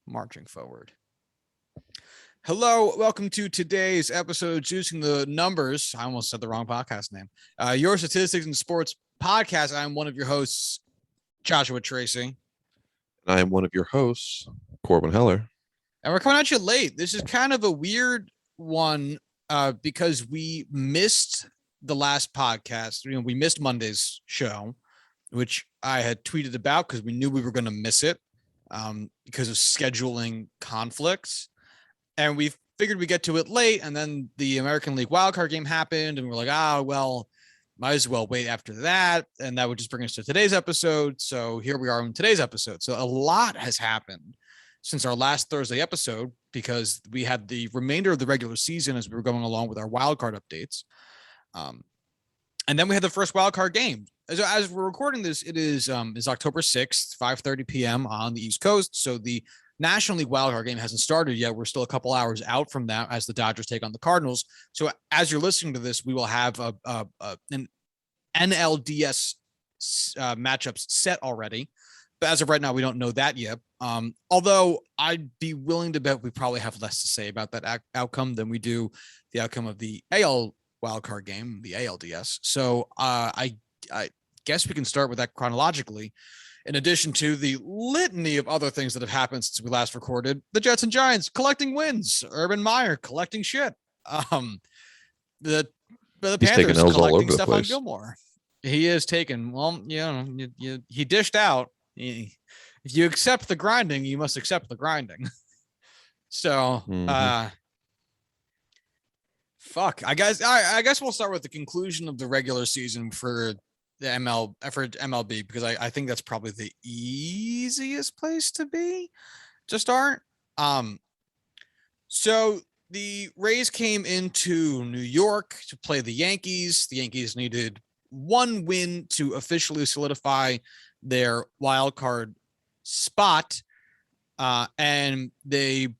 marching forward. Hello, welcome to today's episode, Juicing the Numbers. I almost said the wrong podcast name. Your Statistics and Sports podcast. I'm one of your hosts, Joshua Tracy. I am one of your hosts, Corwin Heller. And we're coming at you late. This is kind of a weird one because we missed the last podcast. We missed Monday's show, which I had tweeted about because we knew we were going to miss it because of scheduling conflicts. And we figured we'd get to it late, and then the American League Wildcard game happened, and we're like, might as well wait after that, and that would just bring us to today's episode. So here we are in today's episode. So a lot has happened since our last Thursday episode because we had the remainder of the regular season as we were going along with our wildcard updates. And then we had the first wildcard game. As we're recording this, it is October 6th, 5:30 p.m. on the East Coast. So the National League wildcard game hasn't started yet. We're still a couple hours out from that as the Dodgers take on the Cardinals. So as you're listening to this, we will have an NLDS matchups set already. But as of right now, we don't know that yet. Although I'd be willing to bet we probably have less to say about that outcome than we do the outcome of the AL wildcard game, the ALDS. So I guess we can start with that chronologically. In addition to the litany of other things that have happened since we last recorded, the Jets and Giants collecting wins, Urban Meyer collecting shit, the Panthers collecting Stephon Gilmore. He is taken. Well, he dished out. If you accept the grinding, you must accept the grinding. So, fuck. I guess we'll start with the conclusion of the regular season for the MLB because I think that's probably the easiest place to start. So the Rays came into New York to play the Yankees. The Yankees needed one win to officially solidify their wild card spot. And they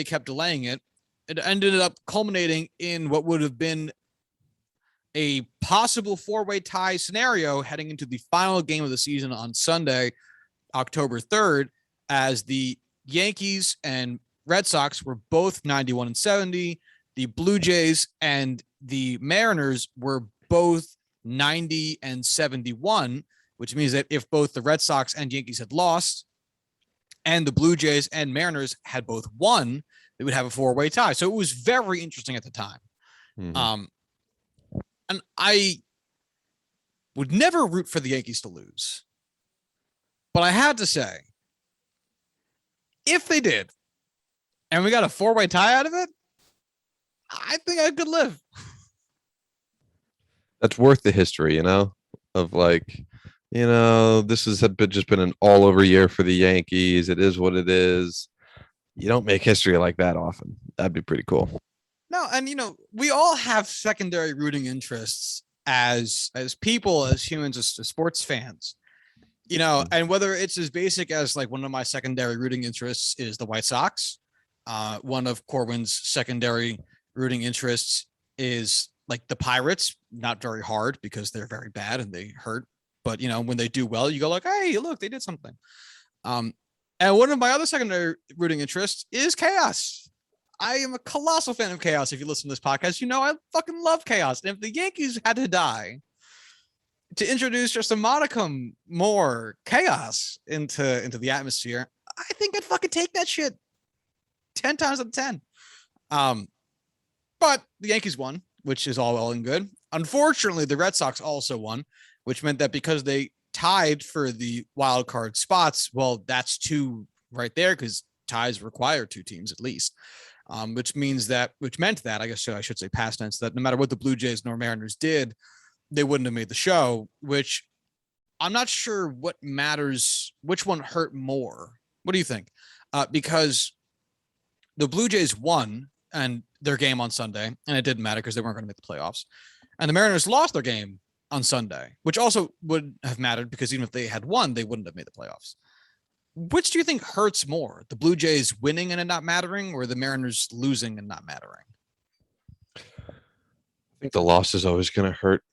kept delaying it. It ended up culminating in what would have been a possible four-way tie scenario heading into the final game of the season on Sunday, October 3rd, as the Yankees and Red Sox were both 91-70. The Blue Jays and the Mariners were both 90-71, which means that if both the Red Sox and Yankees had lost and the Blue Jays and Mariners had both won, they would have a four-way tie. So it was very interesting at the time. Mm-hmm. And I would never root for the Yankees to lose. But I had to say, if they did, and we got a four-way tie out of it, I think I could live. That's worth the history, of this has just been an all-over year for the Yankees. It is what it is. You don't make history like that often. That'd be pretty cool. No, and we all have secondary rooting interests as people, as humans, as sports fans. And whether it's as basic as like one of my secondary rooting interests is the White Sox. One of Corwin's secondary rooting interests is like the Pirates. Not very hard because they're very bad and they hurt. But when they do well, you go like, hey, look, they did something. And one of my other secondary rooting interests is chaos. I am a colossal fan of chaos. If you listen to this podcast, I fucking love chaos. And if the Yankees had to die to introduce just a modicum more chaos into the atmosphere, I think I'd fucking take that shit 10 times out of 10. But the Yankees won, which is all well and good. Unfortunately, the Red Sox also won, which meant that because they tied for the wild card spots, well, that's two right there because ties require two teams at least. Which meant that, I guess I should say past tense, that no matter what the Blue Jays nor Mariners did, they wouldn't have made the show, which I'm not sure what matters, which one hurt more. What do you think? Because the Blue Jays won and their game on Sunday, and it didn't matter because they weren't going to make the playoffs. And the Mariners lost their game on Sunday, which also would have mattered because even if they had won, they wouldn't have made the playoffs. Which do you think hurts more, the Blue Jays winning and it not mattering, or the Mariners losing and not mattering? I think the loss is always going to hurt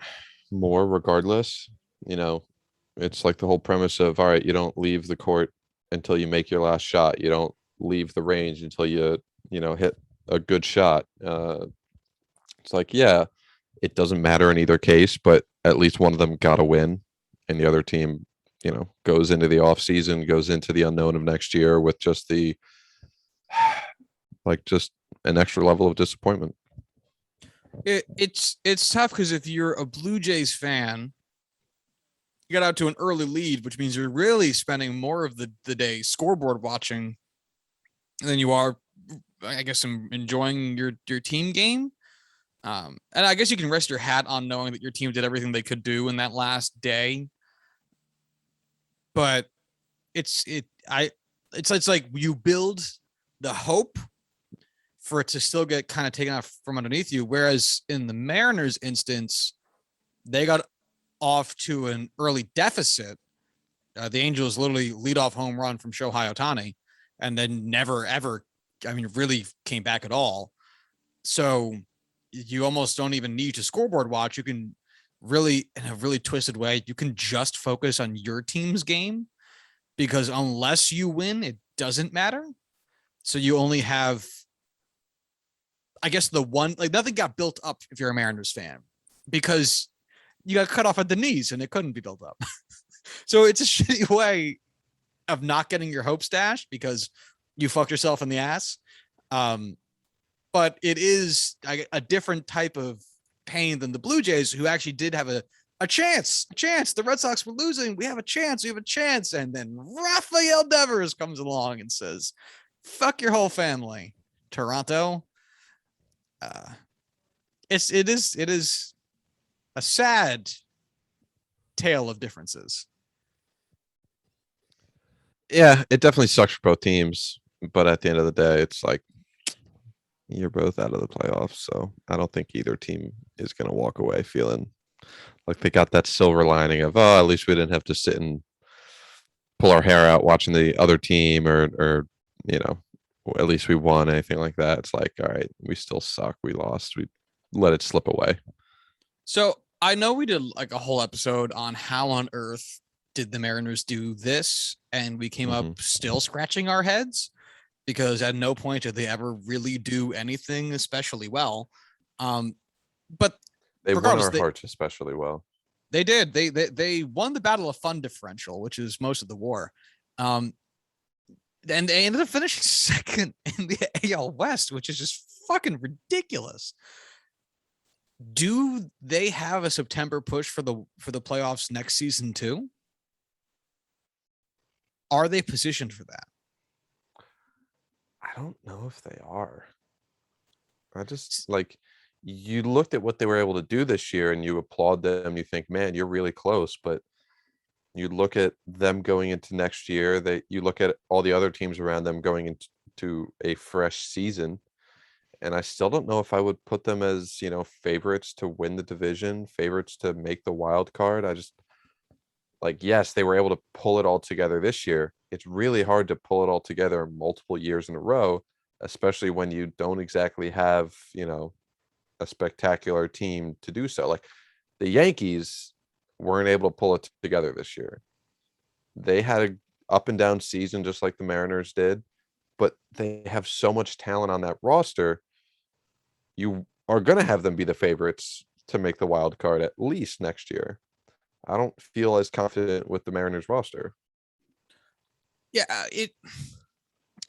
more regardless. It's like the whole premise of, all right, you don't leave the court until you make your last shot. You don't leave the range until you hit a good shot. It's like, yeah, it doesn't matter in either case, but at least one of them got to win, and the other team, goes into the off season, goes into the unknown of next year with just just an extra level of disappointment. It's tough because if you're a Blue Jays fan, you got out to an early lead, which means you're really spending more of the day scoreboard watching than you are, I guess, enjoying your team game. And I guess you can rest your hat on knowing that your team did everything they could do in that last day. But it's like you build the hope for it to still get kind of taken off from underneath you. Whereas in the Mariners instance, they got off to an early deficit. The Angels literally lead off home run from Shohei Ohtani and then never, ever, really came back at all. So you almost don't even need to scoreboard watch. You can really, in a really twisted way, you can just focus on your team's game, because unless you win, it doesn't matter. So you only have, I guess, the one, like, nothing got built up if you're a Mariners fan, because you got cut off at the knees and it couldn't be built up. So it's a shitty way of not getting your hopes dashed because you fucked yourself in the ass. But it is a different type of pain than the Blue Jays, who actually did have a chance. The Red Sox were losing. We have a chance. And then Rafael Devers comes along and says, fuck your whole family, Toronto. It is a sad tale of differences. Yeah, it definitely sucks for both teams, but at the end of the day, it's like you're both out of the playoffs, so I don't think either team is going to walk away feeling like they got that silver lining of, oh, at least we didn't have to sit and pull our hair out watching the other team, or at least we won, anything like that. It's like, all right, we still suck. We lost. We let it slip away. So I know we did like a whole episode on how on earth did the Mariners do this, and we came up still scratching our heads, because at no point did they ever really do anything especially well. But they won our hearts especially well. They did. They won the Battle of Fun differential, which is most of the war. And they ended up finishing second in the AL West, which is just fucking ridiculous. Do they have a September push for the playoffs next season too? Are they positioned for that? I don't know if they are. I just, like, you looked at what they were able to do this year and you applaud them. You think, man, you're really close. But you look at them going into next year, you look at all the other teams around them going into a fresh season. And I still don't know if I would put them as, favorites to win the division, favorites to make the wild card. I just, like, yes, they were able to pull it all together this year. It's really hard to pull it all together multiple years in a row, especially when you don't exactly have, a spectacular team to do so. Like, the Yankees weren't able to pull it together this year. They had an up and down season just like the Mariners did, but they have so much talent on that roster. You are going to have them be the favorites to make the wild card at least next year. I don't feel as confident with the Mariners roster. Yeah, you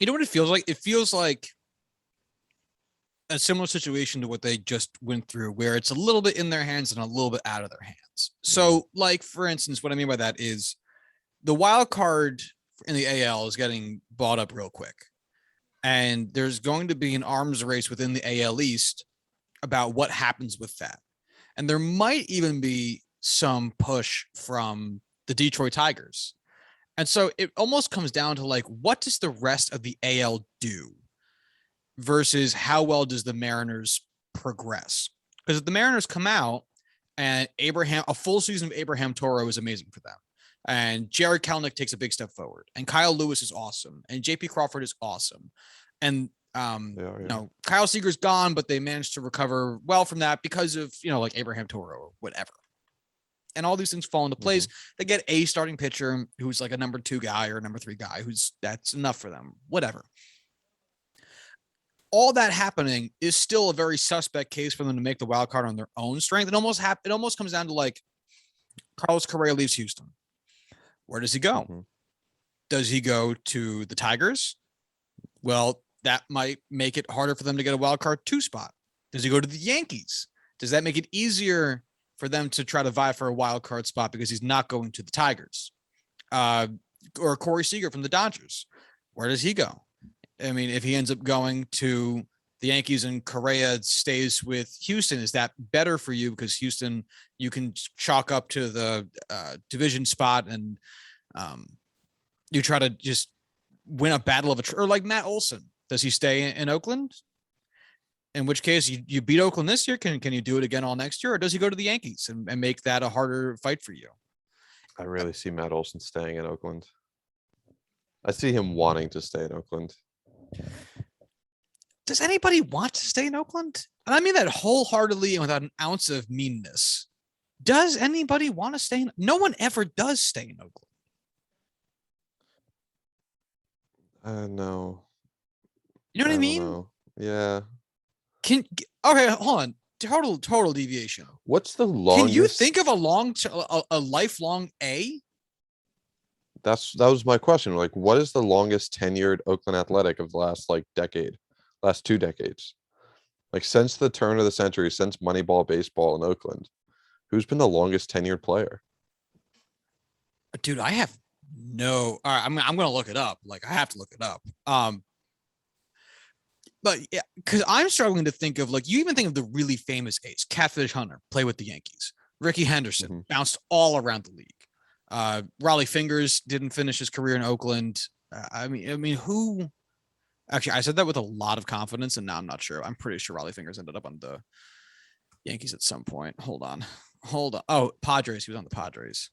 know what it feels like? It feels like a similar situation to what they just went through, where it's a little bit in their hands and a little bit out of their hands. So, like, for instance, what I mean by that is the wild card in the AL is getting bought up real quick. And there's going to be an arms race within the AL East about what happens with that. And there might even be some push from the Detroit Tigers. And so it almost comes down to, like, what does the rest of the AL do versus how well does the Mariners progress? Because if the Mariners come out and a full season of Abraham Toro is amazing for them, and Jared Kelenic takes a big step forward, and Kyle Lewis is awesome, and JP Crawford is awesome, and Kyle Seager's gone, but they managed to recover well from that because of, like, Abraham Toro or whatever. and all these things fall into place. They get a starting pitcher who's like a number 2 guy or number 3 guy that's enough for them, whatever. All that happening is still a very suspect case for them to make the wild card on their own strength. It almost comes down to like Carlos Correa leaves Houston. Where does he go? Does he go to the Tigers? Well, that might make it harder for them to get a wild card 2 spot. Does he go to the Yankees? Does that make it easier for them to try to vie for a wild card spot because he's not going to the Tigers? Or Corey Seager from the Dodgers. Where does he go? I mean, if he ends up going to the Yankees and Correa stays with Houston, is that better for you? Because Houston, you can chalk up to the division spot and you try to just win a battle of or like Matt Olsen. Does he stay in Oakland? In which case you beat Oakland this year. Can you do it again all next year? Or does he go to the Yankees and make that a harder fight for you? I really see Matt Olsen staying in Oakland. I see him wanting to stay in Oakland. Does anybody want to stay in Oakland? And I mean that wholeheartedly and without an ounce of meanness. Does anybody want to stay in? No one ever does stay in Oakland. No. You know what I mean? Know. Yeah. Okay, hold on. Total deviation. What's the longest? Can you think of a lifelong A? That was my question. Like, what is the longest tenured Oakland Athletic of the last last 2 decades? Like since the turn of the century, since Moneyball baseball in Oakland, who's been the longest tenured player? Dude, I have no. All right, I'm gonna look it up. Like I have to look it up. But yeah, because I'm struggling to think of like you even think of the really famous A's. Catfish Hunter play with the Yankees. Ricky Henderson bounced all around the league. Raleigh Fingers didn't finish his career in Oakland. I mean, who? Actually, I said that with a lot of confidence, and now I'm not sure. I'm pretty sure Raleigh Fingers ended up on the Yankees at some point. Hold on. Oh, Padres. He was on the Padres.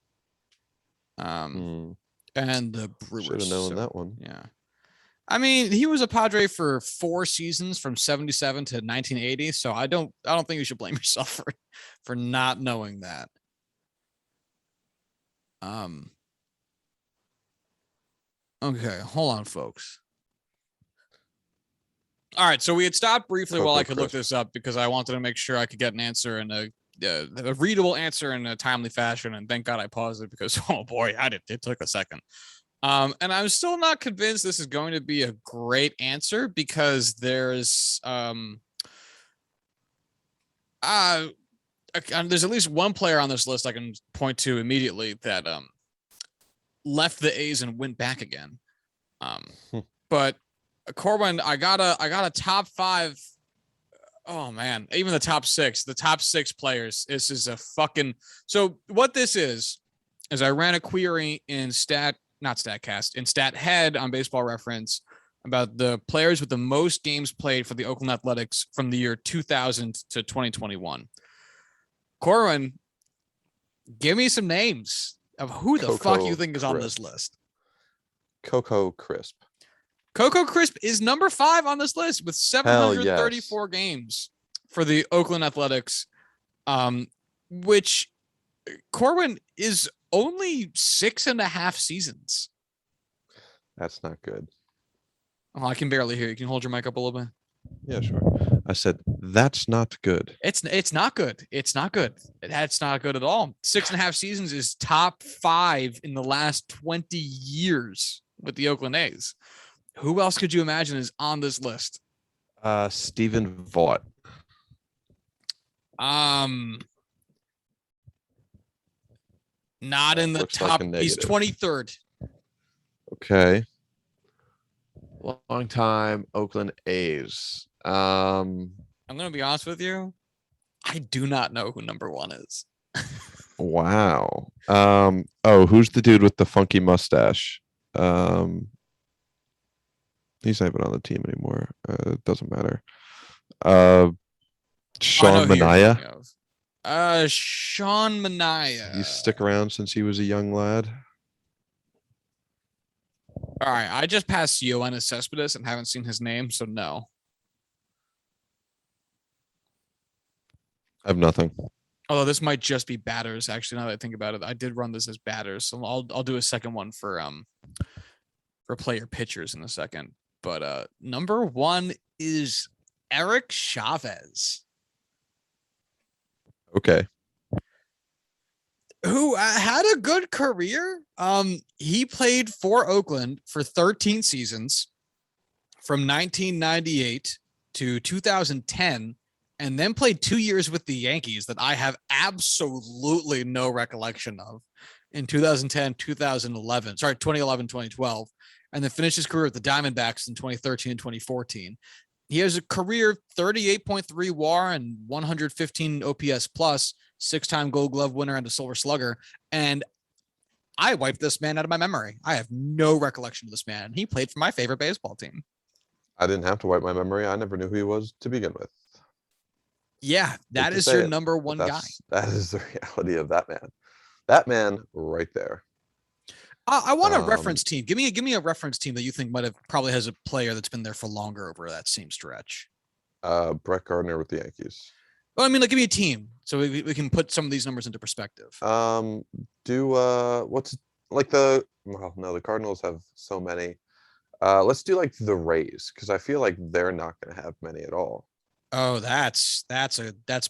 And the Brewers. Should have known that one. Yeah. I mean, he was a Padre for 4 seasons from 77 to 1980. So I don't think you should blame yourself for not knowing that. Okay, hold on, folks. All right, so we had stopped briefly while I could look this up because I wanted to make sure I could get an answer and a readable answer in a timely fashion. And thank God I paused it because, oh boy, it took a second. And I'm still not convinced this is going to be a great answer because there's at least one player on this list I can point to immediately that left the A's and went back again. But Corwin, I got a top 5. Oh man, even the top 6 players. This is a fucking. So what this is I ran a query in StatHead on Baseball Reference about the players with the most games played for the Oakland Athletics from the year 2000 to 2021. Corwin, give me some names of who the fuck you think is on this list. Coco Crisp. Coco Crisp is number 5 on this list with 734 games for the Oakland Athletics, which Corwin is only 6.5 seasons. That's not good. Oh, I can barely hear you. Can you hold your mic up a little bit? Yeah, sure. I said that's not good. It's not good. It's not good. That's not good at all. 6.5 seasons is top 5 in the last 20 years with the Oakland A's. Who else could you imagine is on this list? Stephen Vaught. Not in the top. Like he's 23rd. Okay. Long time Oakland A's. I'm gonna be honest with you. I do not know who number 1 is. Wow. Who's the dude with the funky mustache? He's not even on the team anymore. It doesn't matter. Sean Manaea. Sean Manaea. He's stick around since he was a young lad. All right, I just passed Yoenis Cespedes and haven't seen his name, so no. I have nothing. Although this might just be batters. Actually, now that I think about it, I did run this as batters, so I'll do a second one for player pitchers in a second. But number one is Eric Chavez, Okay. who had a good career. He played for Oakland for 13 seasons from 1998 to 2010, and then played 2 years with the Yankees that I have absolutely no recollection of in 2010, 2011, 2011, 2012, and then finished his career with the Diamondbacks in 2013 and 2014. He has a career 38.3 WAR and 115 OPS plus, 6-time Gold Glove winner and a Silver Slugger. And I wiped this man out of my memory. I have no recollection of this man. He played for my favorite baseball team. I didn't have to wipe my memory. I never knew who he was to begin with. Yeah, that is your number one guy. That is the reality of that man. That man right there. I want a reference team. Give me a reference team that you think probably has a player that's been there for longer over that same stretch. Brett Gardner with the Yankees. Well, I mean, like, give me a team so we can put some of these numbers into perspective. What's like the the Cardinals have so many. Let's do like the Rays, because I feel like they're not going to have many at all. Oh, that's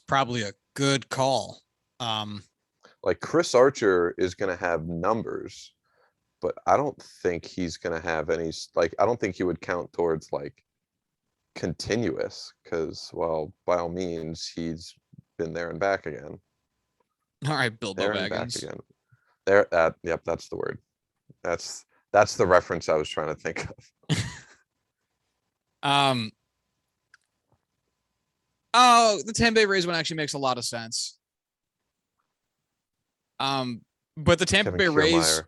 probably a good call. Like Chris Archer is going to have numbers, but I don't think he's going to have any. Like, I don't think he would count towards like continuous, because, well, by all means, he's been there and back again. All right, Bilbo There and back Baggins. again. Yep, that's the word. That's the reference I was trying to think of. Oh, the Tampa Bay Rays one actually makes a lot of sense. But the Tampa Bay Rays,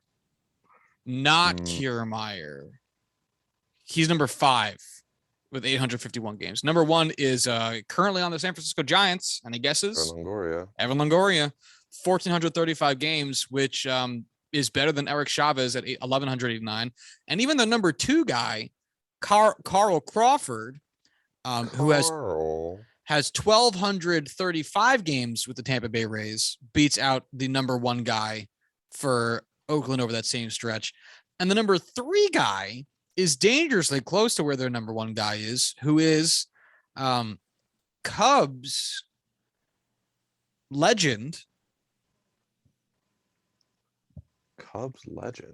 not Kiermaier. He's number 5 with 851 games. Number 1 is currently on the San Francisco Giants. Any guesses? Evan Longoria, 1,435 games, which is better than Eric Chavez at 1,189. And even the number 2 guy, Carl Crawford, who has 1,235 games with the Tampa Bay Rays, beats out the number 1 guy for Oakland over that same stretch. And the number 3 guy is dangerously close to where their number 1 guy is, who is Cubs legend.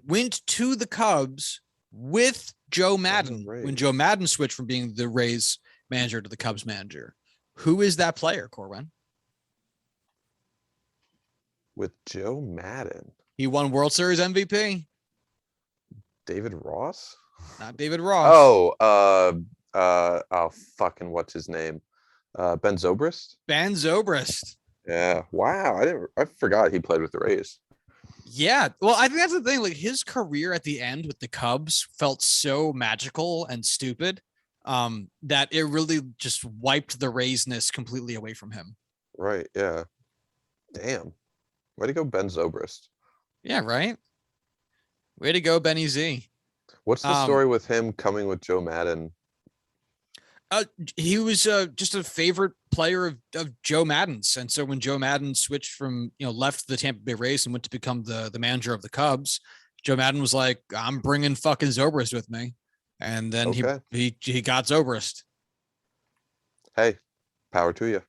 Went to the Cubs with Joe Madden when Joe Madden switched from being the Rays manager to the Cubs manager. Who is that player, Corwin? With Joe Madden. He won World Series MVP. David Ross? Not David Ross. Fucking what's his name? Ben Zobrist? Ben Zobrist. Yeah. Wow. I forgot he played with the Rays. Yeah. Well, I think that's the thing. Like, his career at the end with the Cubs felt so magical and stupid that it really just wiped the Raysness completely away from him. Right. Yeah. Damn. Way to go, Ben Zobrist. Yeah, right. Way to go, Benny Z. What's the story with him coming with Joe Madden? He was just a favorite player of Joe Madden's. And so when Joe Madden switched from, left the Tampa Bay Rays and went to become the manager of the Cubs, Joe Madden was like, I'm bringing fucking Zobrist with me. And then he got Zobrist. Hey, power to you.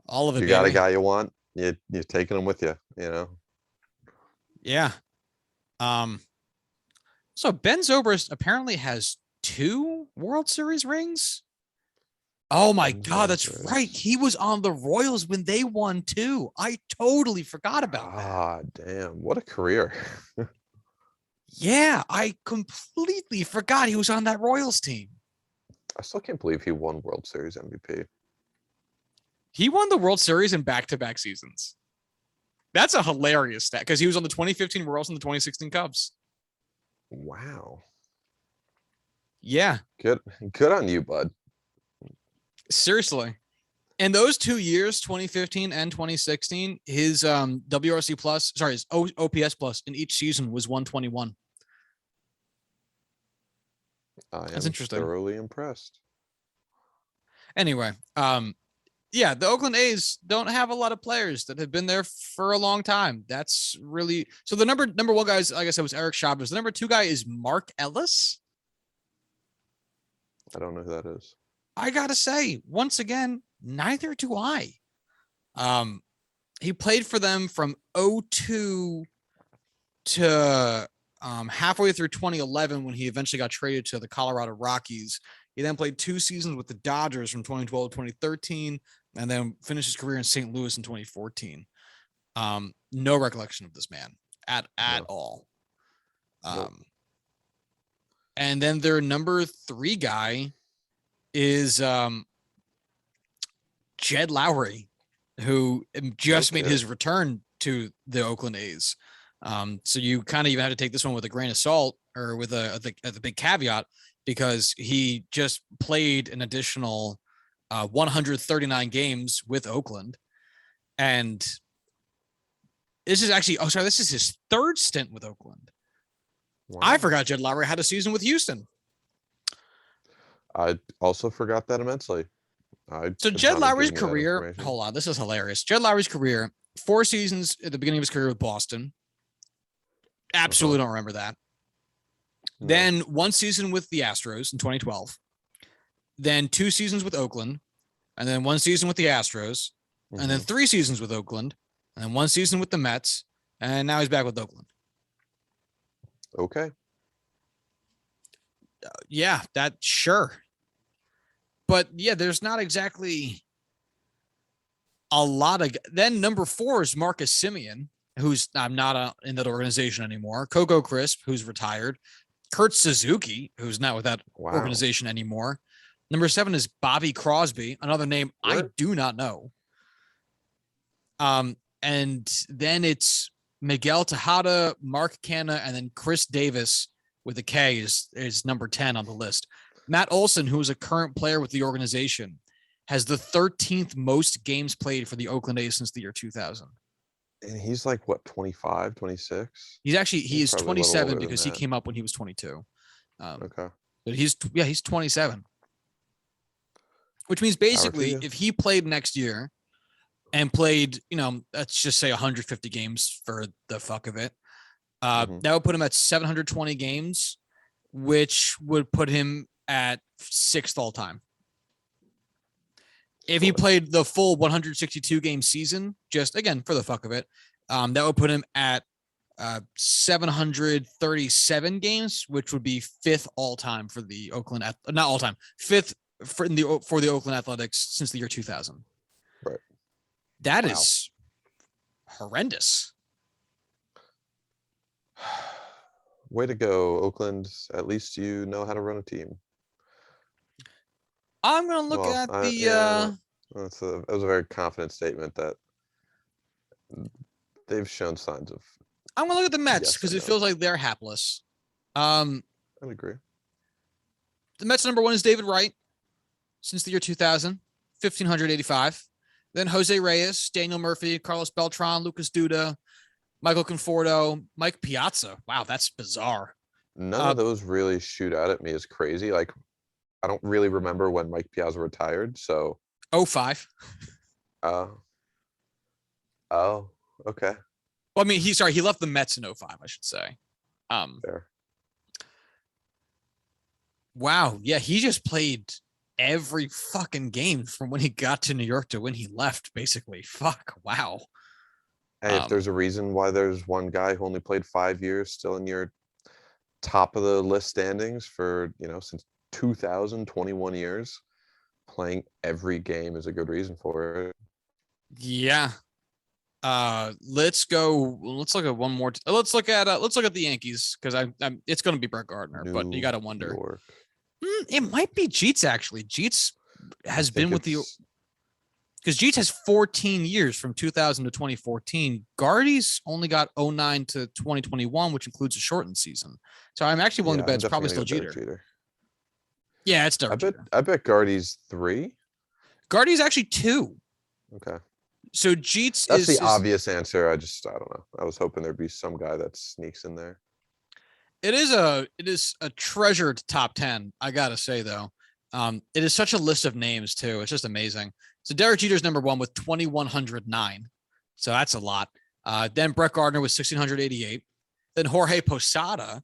All of it. You got a guy you want, you're taking him with you, Yeah. So Ben Zobrist apparently has 2 World Series rings. Oh my God, that's right. He was on the Royals when they won 2. I totally forgot about that. Ah, damn. What a career. Yeah, I completely forgot he was on that Royals team. I still can't believe he won World Series MVP. He won the World Series in back-to-back seasons. That's a hilarious stat because he was on the 2015 Royals and the 2016 Cubs. Wow. Yeah. Good on you, bud. Seriously. In those 2 years, 2015 and 2016, his WRC plus, his OPS plus in each season was 121. That's interesting. Thoroughly impressed. Anyway, yeah, the Oakland A's don't have a lot of players that have been there for a long time. That's really so. The number one guys, like I said, was Eric Chavez. The number 2 guy is Mark Ellis. I don't know who that is. I gotta say, once again, neither do I. He played for them from 02 to halfway through 2011 when he eventually got traded to the Colorado Rockies. He then played 2 seasons with the Dodgers from 2012 to 2013, and then finished his career in St. Louis in 2014. No recollection of this man at all. And then their number 3 guy is Jed Lowry, who just made his return to the Oakland A's. So you kind of even have to take this one with a grain of salt, or with a big caveat, because he just played an additional 139 games with Oakland. And this is actually, this is his 3rd stint with Oakland. Wow. I forgot Jed Lowry had a season with Houston. I also forgot that immensely. So Jed Lowry's career, hold on, this is hilarious. Jed Lowry's career, 4 seasons at the beginning of his career with Boston. Absolutely don't remember that. No. Then 1 season with the Astros in 2012. Then 2 seasons with Oakland. And then 1 season with the Astros. And then 3 seasons with Oakland. And then 1 season with the Mets. And now he's back with Oakland. Okay. Yeah, sure. But yeah, there's not exactly a lot of. Then number 4 is Marcus Semien, who's not in that organization anymore. Coco Crisp, who's retired. Kurt Suzuki, who's not with that organization anymore. Number 7 is Bobby Crosby, another name I do not know. And then it's Miguel Tejada, Mark Canha, and then Chris Davis with a K is number 10 on the list. Matt Olsen, who is a current player with the organization, has the 13th most games played for the Oakland A's since the year 2000. And he's like, what, 25, 26? He is 27 because he came up when he was 22. Okay. But he's 27. Which means basically if he played next year and played, let's just say 150 games for the fuck of it, that would put him at 720 games, which would put him at 6th all time. If he played the full 162 game season, just again for the fuck of it, that would put him at 737 games, which would be 5th all time for the Oakland, not all time, 5th for the Oakland Athletics since the year 2000. Right. That is horrendous. Way to go, Oakland. At least you know how to run a team. I'm going to look at the... That was a very confident statement that they've shown signs of... I'm going to look at the Mets because it feels like they're hapless. I'd agree. The Mets number 1 is David Wright since the year 2000, 1,585. Then Jose Reyes, Daniel Murphy, Carlos Beltran, Lucas Duda, Michael Conforto, Mike Piazza. Wow, that's bizarre. None of those really shoot out at me as crazy. Like, I don't really remember when Mike Piazza retired, so... 05. Oh, okay. Well, I mean, he left the Mets in 05, I should say. Fair. Wow. Yeah, he just played every fucking game from when he got to New York to when he left, basically. Fuck. Wow. Hey, if there's a reason why there's one guy who only played 5 years still in your top of the list standings for, since 2021 years, playing every game is a good reason for it. Yeah. Let's look at one more. Let's look at the Yankees, because I'm it's going to be Brett Gardner, but you got to wonder. It might be Jeets, actually. Jeets has been with the, because Jeets has 14 years from 2000 to 2014. Gardy's only got 09 to 2021, which includes a shortened season. So I'm actually willing to bet it's probably still Jeter. Yeah, it's Derek Jeter. I bet Gardy's 3. Gardy's actually 2. Okay. So Jeets That's the obvious answer. I don't know. I was hoping there'd be some guy that sneaks in there. It is a treasured top 10, I gotta say, though. It is such a list of names too. It's just amazing. So Derek Jeter's number one with 2,109. So that's a lot. Then Brett Gardner was 1,688. Then Jorge Posada,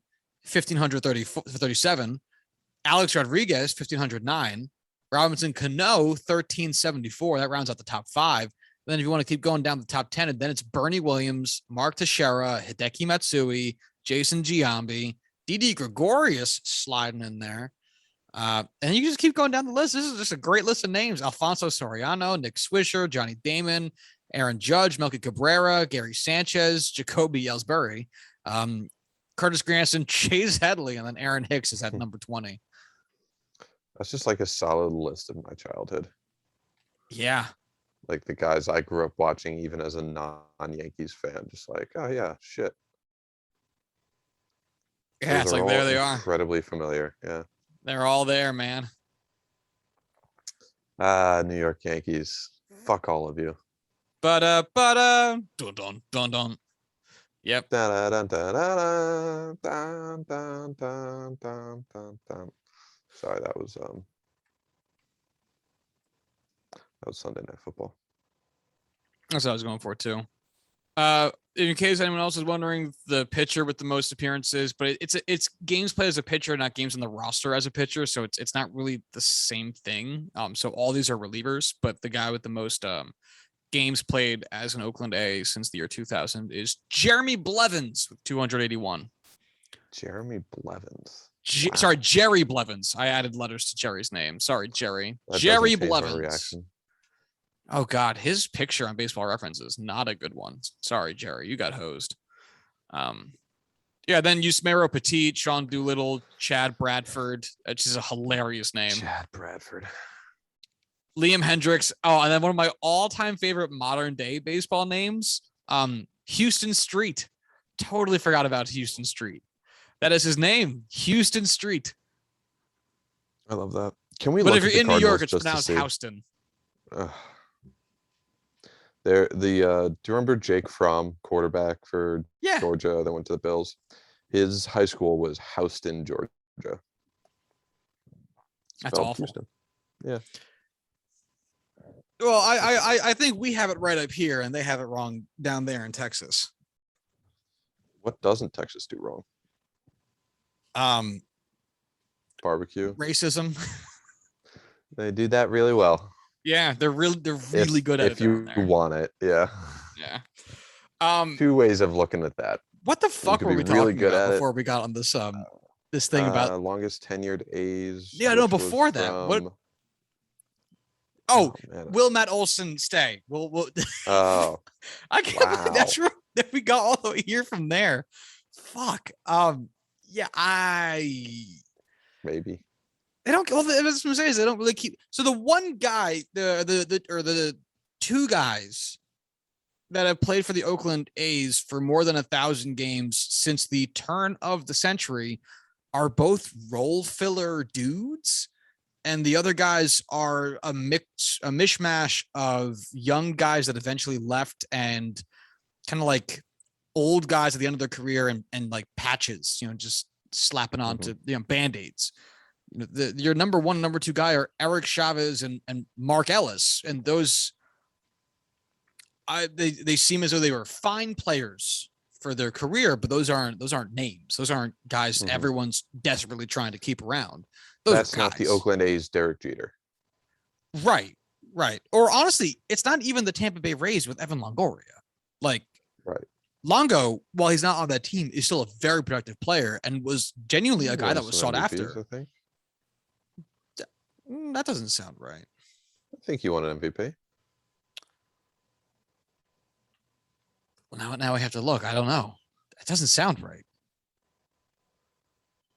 1,537. Alex Rodriguez, 1,509. Robinson Cano, 1,374. That rounds out the top five. Then if you want to keep going down the top 10, and then it's Bernie Williams, Mark Teixeira, Hideki Matsui, Jason Giambi, Didi Gregorius sliding in there. And you just keep going down the list. This is just a great list of names. Alfonso Soriano, Nick Swisher, Johnny Damon, Aaron Judge, Melky Cabrera, Gary Sanchez, Jacoby Ellsbury, Curtis Granson, Chase Headley, and then Aaron Hicks is at number 20. That's just like a solid list of my childhood. Yeah. Like the guys I grew up watching, even as a non-Yankees fan, just like, oh yeah, shit. Yeah, Those it's like there they are. Incredibly familiar. Yeah. They're all there, man. New York Yankees. Fuck all of you. Dun dun dun dun. Yep. Dun, dun, dun, dun, dun, dun, dun, dun, dun, dun. Sorry, that was Sunday Night Football. That's what I was going for too. In case anyone else is wondering, the pitcher with the most appearances, but it's games played as a pitcher, not games on the roster as a pitcher. So it's not really the same thing. So all these are relievers, but the guy with the most games played as an Oakland A since the year 2000 is Jeremy Blevins with 281. Jeremy Blevins. Wow. Sorry, Jerry Blevins. I added letters to Jerry's name. Sorry, Jerry. That Jerry doesn't change my Blevins. reaction. Oh God, his picture on Baseball Reference is not a good one. Sorry, Jerry, you got hosed. Yeah, then Yusmeiro Petit, Sean Doolittle, Chad Bradford, which is a hilarious name. Chad Bradford. Liam Hendricks. Oh, and then one of my all-time favorite modern day baseball names, Houston Street. Totally forgot about Houston Street. That is his name, Houston Street. I love that. Can we? But look if at you're in the New York, Cardinals it's just to pronounced see? Houston. Do you remember Jake Fromm, quarterback for Yeah. Georgia that went to the Bills? His high school was Houston, Georgia. That's Spelled awful. Houston. Yeah. Well, I think we have it right up here, and they have it wrong down there in Texas. What doesn't Texas do wrong? Barbecue. Racism. They do that really well. Yeah, they're really good at it. If you want it, yeah. Yeah. Two ways of looking at that. What the fuck could were be we really talking good about at it. before we got on this this thing about longest tenured A's? Yeah, no, which was before that. What? from- Oh, man. will Matt Olsen stay? We'll Oh, I can't believe wow. that's right. That we got all the way here from there. Fuck. Yeah, maybe. they don't. Well, that's what I'm saying is they don't really keep. So the one guy, the two guys that have played for the Oakland A's for more than 1,000 games since the turn of the century are both role filler dudes. And the other guys are a mishmash of young guys that eventually left and kind of like old guys at the end of their career and like patches, just slapping onto, Band-Aids. Your number one, number two guy are Eric Chavez and Mark Ellis. And those, they seem as though they were fine players for their career, but those aren't names. Those aren't guys everyone's desperately trying to keep around. That's not the Oakland A's Derek Jeter. Right. Or honestly, it's not even the Tampa Bay Rays with Evan Longoria. Like, right. Longo, while he's not on that team, is still a very productive player and was genuinely a guy that was sought after. I think. That doesn't sound right. I think he won an MVP. Well, now I have to look. I don't know. That doesn't sound right.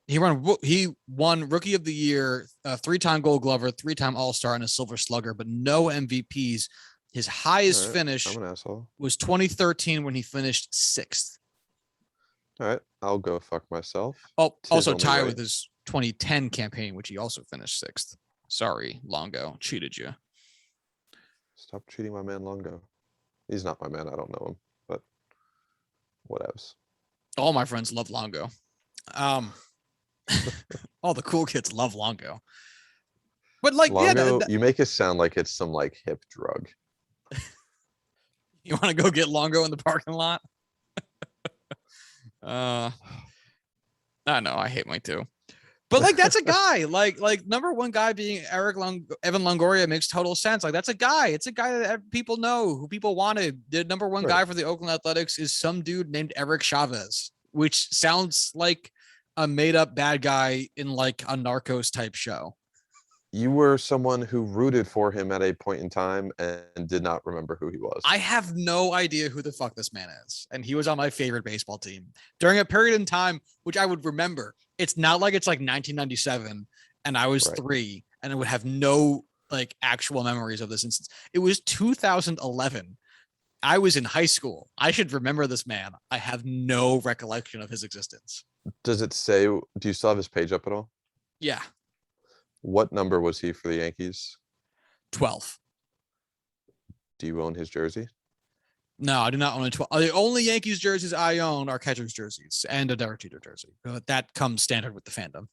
He won Rookie of the Year, 3-time Gold Glover, 3-time All-Star, and a Silver Slugger, but no MVPs. His highest finish I'm an asshole. was 2013 when he finished 6th. All right, I'll go fuck myself. Oh, also tied with his 2010 campaign, which he also finished 6th. Sorry, Longo, cheated you. Stop cheating my man Longo. He's not my man. I don't know him, but whatevs. All my friends love Longo. All the cool kids love Longo. But like, yeah, Longo, you make it sound like it's some like hip drug. you want to go get Longo in the parking lot? I know, I hate Mike too. But like that's a guy. Like number one guy being Evan Longoria makes total sense. Like that's a guy. It's a guy that people know, who people wanted. The number one guy for the Oakland Athletics is some dude named Eric Chavez, which sounds like a made up bad guy in like a Narcos type show. You were someone who rooted for him at a point in time and did not remember who he was. I have no idea who the fuck this man is. And he was on my favorite baseball team during a period in time, which I would remember. It's not like it's like 1997 and I was 3 and I would have no like actual memories of this instance. It was 2011. I was in high school. I should remember this man. I have no recollection of his existence. Does it say, do you still have his page up at all? Yeah. What number was he for the Yankees? 12. Do you own his jersey? No, I do not own a 12. The only Yankees jerseys I own are catcher's jerseys and a Derek Jeter jersey. That comes standard with the fandom.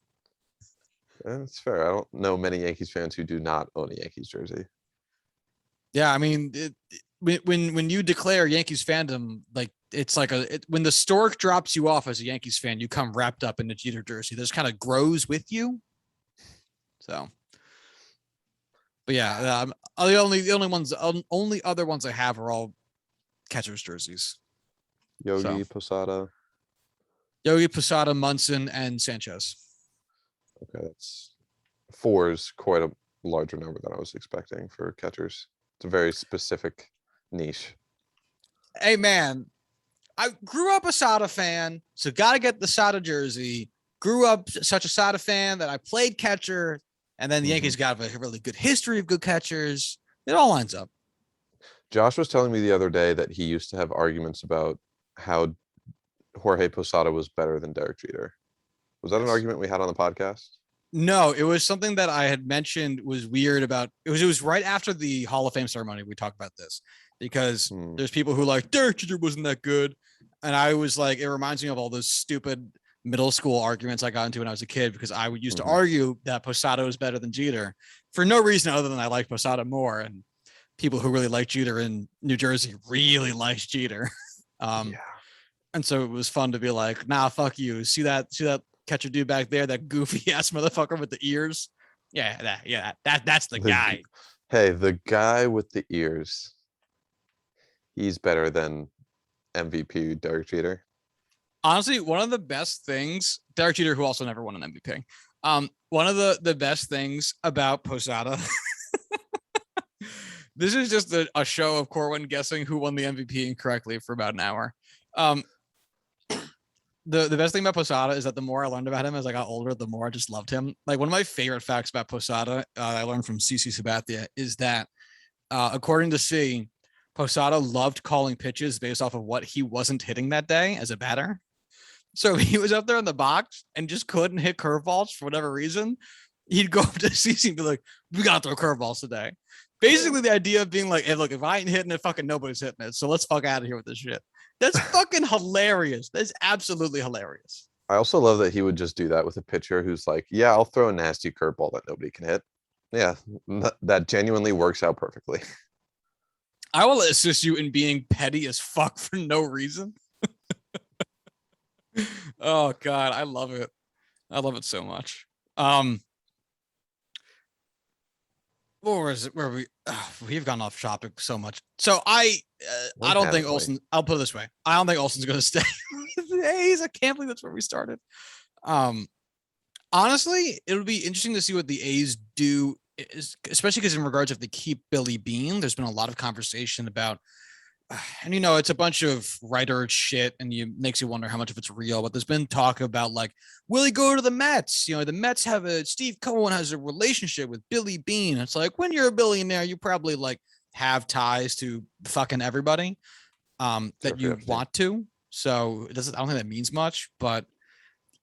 That's fair. I don't know many Yankees fans who do not own a Yankees jersey. Yeah, I mean, when you declare Yankees fandom, like it's like when the stork drops you off as a Yankees fan, you come wrapped up in a Jeter jersey. This kind of grows with you. So, but yeah, the only other ones I have are all catcher's jerseys. Posada, Munson, and Sanchez. Okay, that's 4 is quite a larger number than I was expecting for catchers. It's a very specific niche. Hey man, I grew up a Sada fan, so got to get the Sada jersey. Grew up such a Sada fan that I played catcher. And then the Yankees got a really good history of good catchers. It all lines up. Josh was telling me the other day that he used to have arguments about how Jorge Posada was better than Derek Jeter. Was that an argument we had on the podcast? No, it was something that I had mentioned was weird about. It was right after the Hall of Fame ceremony. We talked about this because there's people who like Derek Jeter wasn't that good. And I was like, it reminds me of all those stupid middle school arguments I got into when I was a kid, because I would used to argue that Posada was better than Jeter for no reason other than I like Posada more. And people who really like Jeter in New Jersey really liked Jeter. And so it was fun to be like, nah, fuck you. See that catcher dude back there, that goofy ass motherfucker with the ears? That's the guy. Hey, the guy with the ears. He's better than MVP Derek Jeter. Honestly, one of the best things, Derek Jeter, who also never won an MVP. One of the best things about Posada, this is just a show of Corwin guessing who won the MVP incorrectly for about an hour. The best thing about Posada is that the more I learned about him as I got older, the more I just loved him. Like one of my favorite facts about Posada, I learned from CC Sabathia, is that according to C, Posada loved calling pitches based off of what he wasn't hitting that day as a batter. So if he was up there in the box and just couldn't hit curveballs for whatever reason, he'd go up to CC and be like, we got to throw curveballs today. Basically the idea of being like, hey, look, if I ain't hitting it, fucking nobody's hitting it. So let's fuck out of here with this shit. That's fucking hilarious. That's absolutely hilarious. I also love that he would just do that with a pitcher who's like, yeah, I'll throw a nasty curveball that nobody can hit. Yeah, that genuinely works out perfectly. I will assist you in being petty as fuck for no reason. Oh God, I love it. I love it so much. We've gone off topic so much. So I don't think Olsen. I'll put it this way: I don't think Olsen's going to stay with the A's. I can't believe that's where we started. Honestly, it would be interesting to see what the A's do, especially because in regards if they keep Billy Beane, there's been a lot of conversation about. And it's a bunch of writer shit, and makes you wonder how much of it's real. But there's been talk about like, will he go to the Mets? The Mets Steve Cohen has a relationship with Billy Beane. It's like when you're a billionaire, you probably like have ties to fucking everybody that you want to. So I don't think that means much. But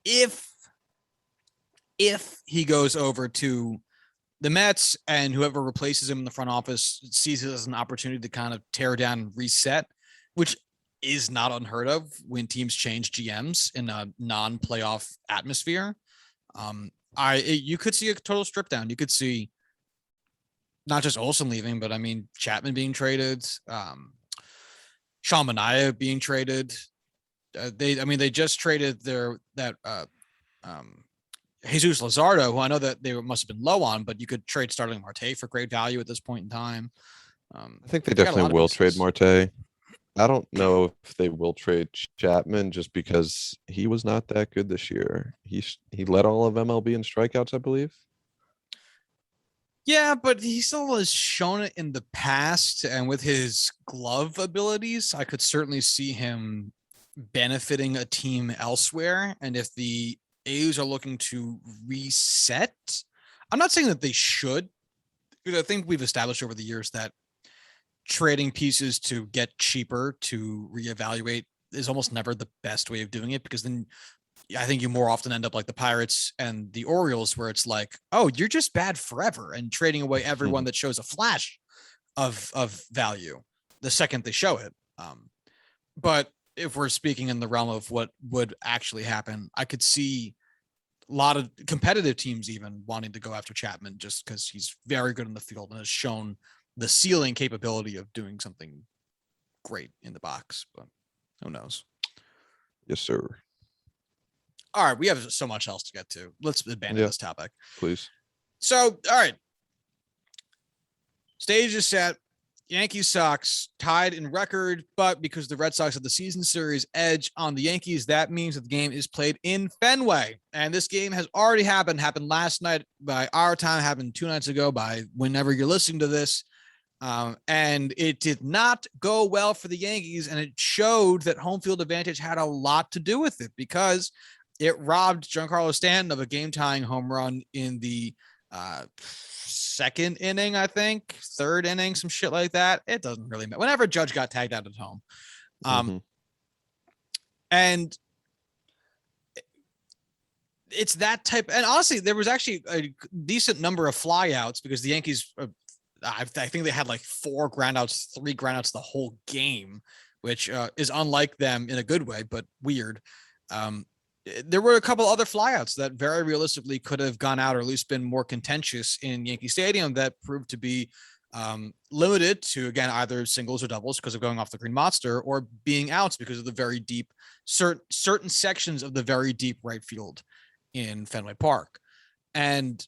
if he goes over to the Mets and whoever replaces him in the front office sees it as an opportunity to kind of tear down and reset, which is not unheard of when teams change GMs in a non-playoff atmosphere. You could see a total strip down. You could see not just Olsen leaving, but I mean Chapman being traded, Sean Manaea being traded. They just traded Jesus Luzardo, who I know that they must have been low on, but you could trade Starling Marte for great value at this point in time. I think they definitely will trade Marte. I don't know if they will trade Chapman just because he was not that good this year. He led all of MLB in strikeouts, I believe. Yeah, but he still has shown it in the past, and with his glove abilities, I could certainly see him benefiting a team elsewhere. And if the A's are looking to reset, I'm not saying that they should, because I think we've established over the years that trading pieces to get cheaper to reevaluate is almost never the best way of doing it, because then I think you more often end up like the Pirates and the Orioles, where it's like, oh, you're just bad forever, and trading away everyone that shows a flash of value the second they show it. But if we're speaking in the realm of what would actually happen, I could see a lot of competitive teams even wanting to go after Chapman just because he's very good in the field and has shown the ceiling capability of doing something great in the box. But who knows? Yes, sir. All right, we have so much else to get to. Let's abandon this topic, please. So, all right. Stage is set. Yankees Sox tied in record, but because the Red Sox have the season series edge on the Yankees, that means that the game is played in Fenway. And this game has already happened last night by our time, happened 2 nights ago by whenever you're listening to this. And it did not go well for the Yankees, and it showed that home field advantage had a lot to do with it, because it robbed Giancarlo Stanton of a game-tying home run in the second inning, I think, third inning, some shit like that. It doesn't really matter. Whenever Judge got tagged out at home. And it's that type. And honestly, there was actually a decent number of flyouts because the Yankees, I think they had like 4 groundouts, 3 groundouts the whole game, which is unlike them in a good way, but weird. There were a couple other flyouts that very realistically could have gone out, or at least been more contentious in Yankee Stadium, that proved to be limited to, again, either singles or doubles because of going off the green monster, or being outs because of the very deep, certain sections of the very deep right field in Fenway Park. And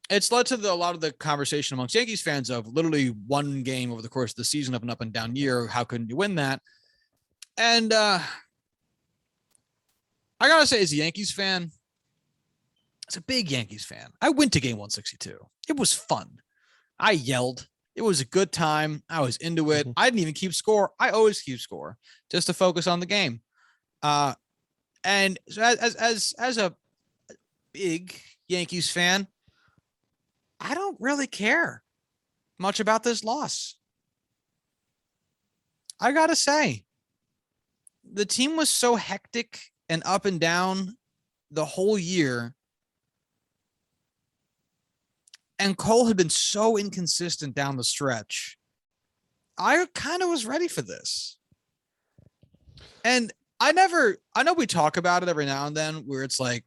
it's led to a lot of the conversation amongst Yankees fans of literally one game over the course of the season of an up and down year. How couldn't you win that? And I gotta say, as a Yankees fan, as a big Yankees fan, I went to game 162. It was fun. I yelled. It was a good time. I was into it. I didn't even keep score. I always keep score just to focus on the game. And so as a big Yankees fan, I don't really care much about this loss. I gotta say, the team was so hectic and up and down the whole year. And Cole had been so inconsistent down the stretch. I kind of was ready for this. And I know we talk about it every now and then where it's like,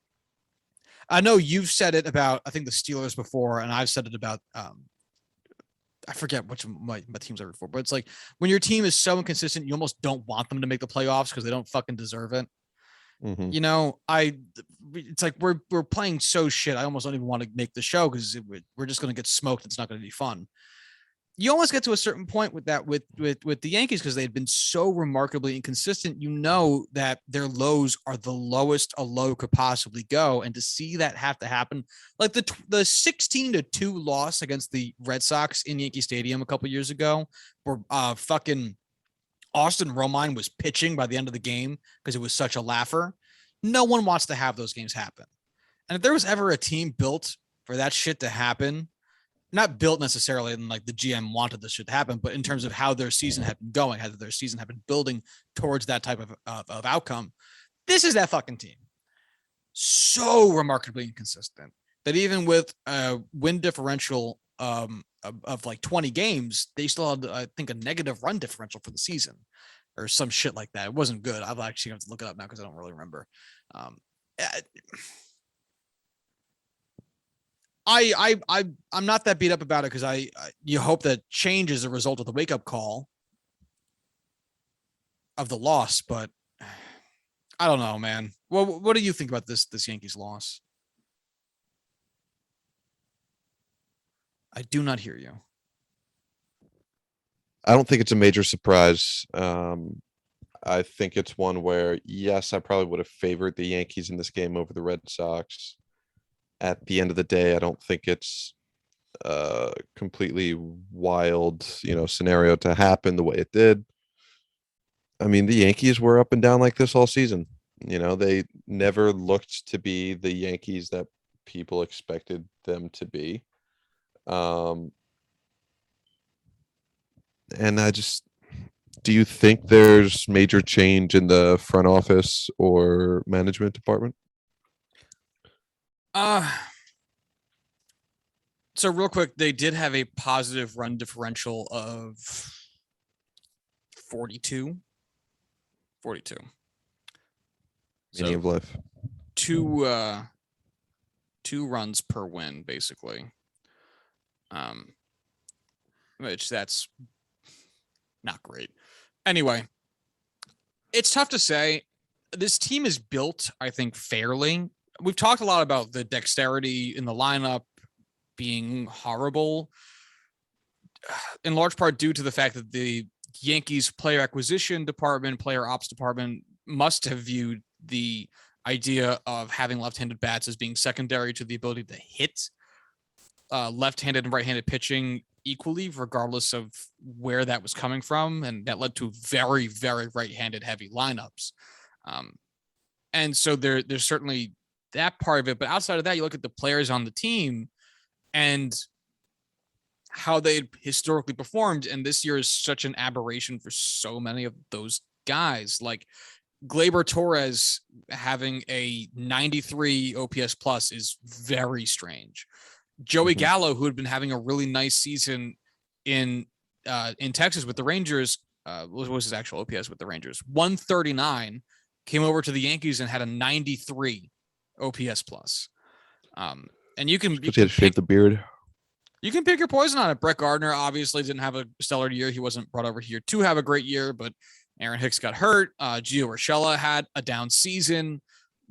I know you've said it about, I think, the Steelers before, and I've said it about, I forget which my teams are for, but it's like when your team is so inconsistent, you almost don't want them to make the playoffs because they don't fucking deserve it. You know, it's like we're playing so shit. I almost don't even want to make the show because we're just going to get smoked. It's not going to be fun. You almost get to a certain point with that with the Yankees because they've been so remarkably inconsistent. You know that their lows are the lowest a low could possibly go, and to see that have to happen, like the 16-2 loss against the Red Sox in Yankee Stadium a couple years ago, where fucking Austin Romine was pitching by the end of the game because it was such a laugher. No one wants to have those games happen. And if there was ever a team built for that shit to happen, not built necessarily and like the GM wanted this shit to happen, but in terms of how their season had been going, how their season had been building towards that type of outcome, this is that fucking team. So remarkably inconsistent that even with a win differential of like 20 games, they still had, I think, a negative run differential for the season or some shit like that. It wasn't good. I've actually have to look it up now because I don't really remember. I'm not that beat up about it because you hope that change is a result of the wake up call of the loss, but I don't know, man. Well, what do you think about this Yankees loss? I do not hear you. I don't think it's a major surprise. I think it's one where, yes, I probably would have favored the Yankees in this game over the Red Sox. At the end of the day, I don't think it's a completely wild, scenario to happen the way it did. I mean, the Yankees were up and down like this all season. They never looked to be the Yankees that people expected them to be. And do you think there's major change in the front office or management department? So real quick, they did have a positive run differential of 42. 42. Meaning of life. Two runs per win, basically. Which that's not great. Anyway, it's tough to say. This team is built, I think, fairly. We've talked a lot about the dexterity in the lineup being horrible, in large part due to the fact that the Yankees player acquisition department, player ops department must have viewed the idea of having left-handed bats as being secondary to the ability to hit left-handed and right-handed pitching equally, regardless of where that was coming from. And that led to very, very right-handed heavy lineups. And so there's certainly that part of it. But outside of that, you look at the players on the team and how they historically performed. And this year is such an aberration for so many of those guys. Like Gleyber Torres having a 93 OPS plus is very strange. Joey Gallo, who had been having a really nice season in Texas with the Rangers, what was his actual OPS with the Rangers? 139, came over to the Yankees and had a 93 OPS plus. And you can shave the beard. You can pick your poison on it. Brett Gardner obviously didn't have a stellar year. He wasn't brought over here to have a great year, but Aaron Hicks got hurt. Gio Urshela had a down season.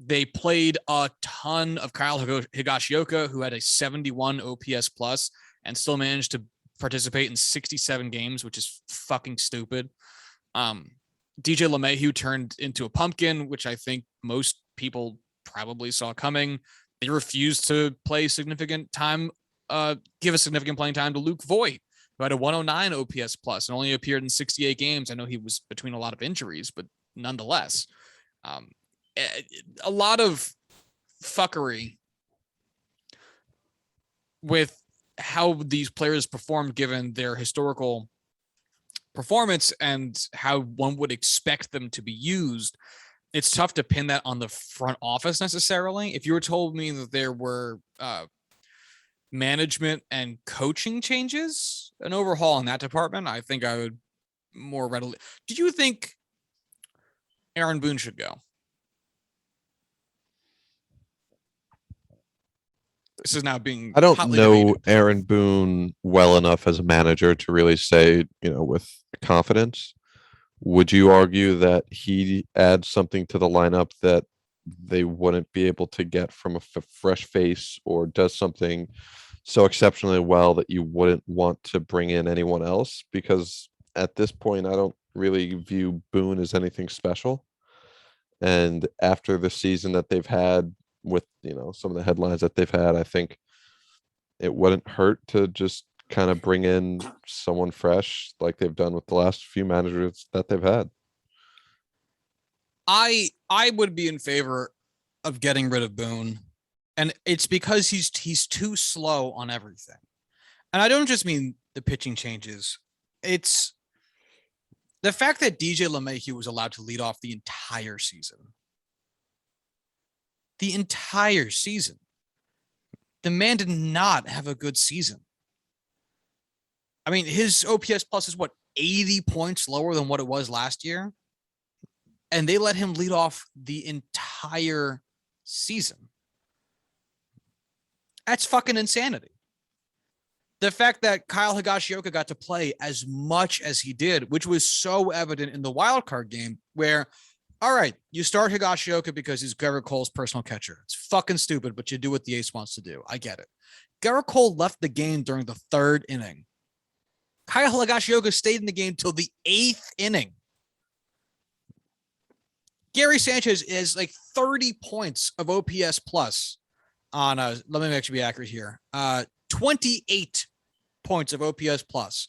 They played a ton of Kyle Higashioka, who had a 71 OPS plus and still managed to participate in 67 games, which is fucking stupid. DJ LeMahieu turned into a pumpkin, which I think most people probably saw coming. They refused to play significant time, give a significant playing time to Luke Voigt, who had a 109 OPS plus and only appeared in 68 games. I know he was between a lot of injuries, but nonetheless, a lot of fuckery with how these players performed given their historical performance and how one would expect them to be used. It's tough to pin that on the front office necessarily. If you were told me that there were management and coaching changes, an overhaul in that department, I think I would more readily. Do you think Aaron Boone should go? This is now being. I don't know debated. Aaron Boone well enough as a manager to really say, with confidence. Would you argue that he adds something to the lineup that they wouldn't be able to get from a fresh face, or does something so exceptionally well that you wouldn't want to bring in anyone else? Because at this point, I don't really view Boone as anything special. And after the season that they've had with, some of the headlines that they've had, I think it wouldn't hurt to just kind of bring in someone fresh like they've done with the last few managers that they've had. I would be in favor of getting rid of Boone, and it's because he's too slow on everything. And I don't just mean the pitching changes. It's the fact that DJ LeMahieu was allowed to lead off the entire season. The entire season. The man did not have a good season. I mean, his OPS plus is 80 points lower than what it was last year. And they let him lead off the entire season. That's fucking insanity. The fact that Kyle Higashioka got to play as much as he did, which was so evident in the wild card game, where, all right, you start Higashioka because he's Garrett Cole's personal catcher. It's fucking stupid, but you do what the ace wants to do. I get it. Garrett Cole left the game during the 3rd inning. Kyle Higashioka stayed in the game till the 8th inning. Gary Sanchez is like 30 points of OPS plus on let me actually be accurate here. 28 points of OPS plus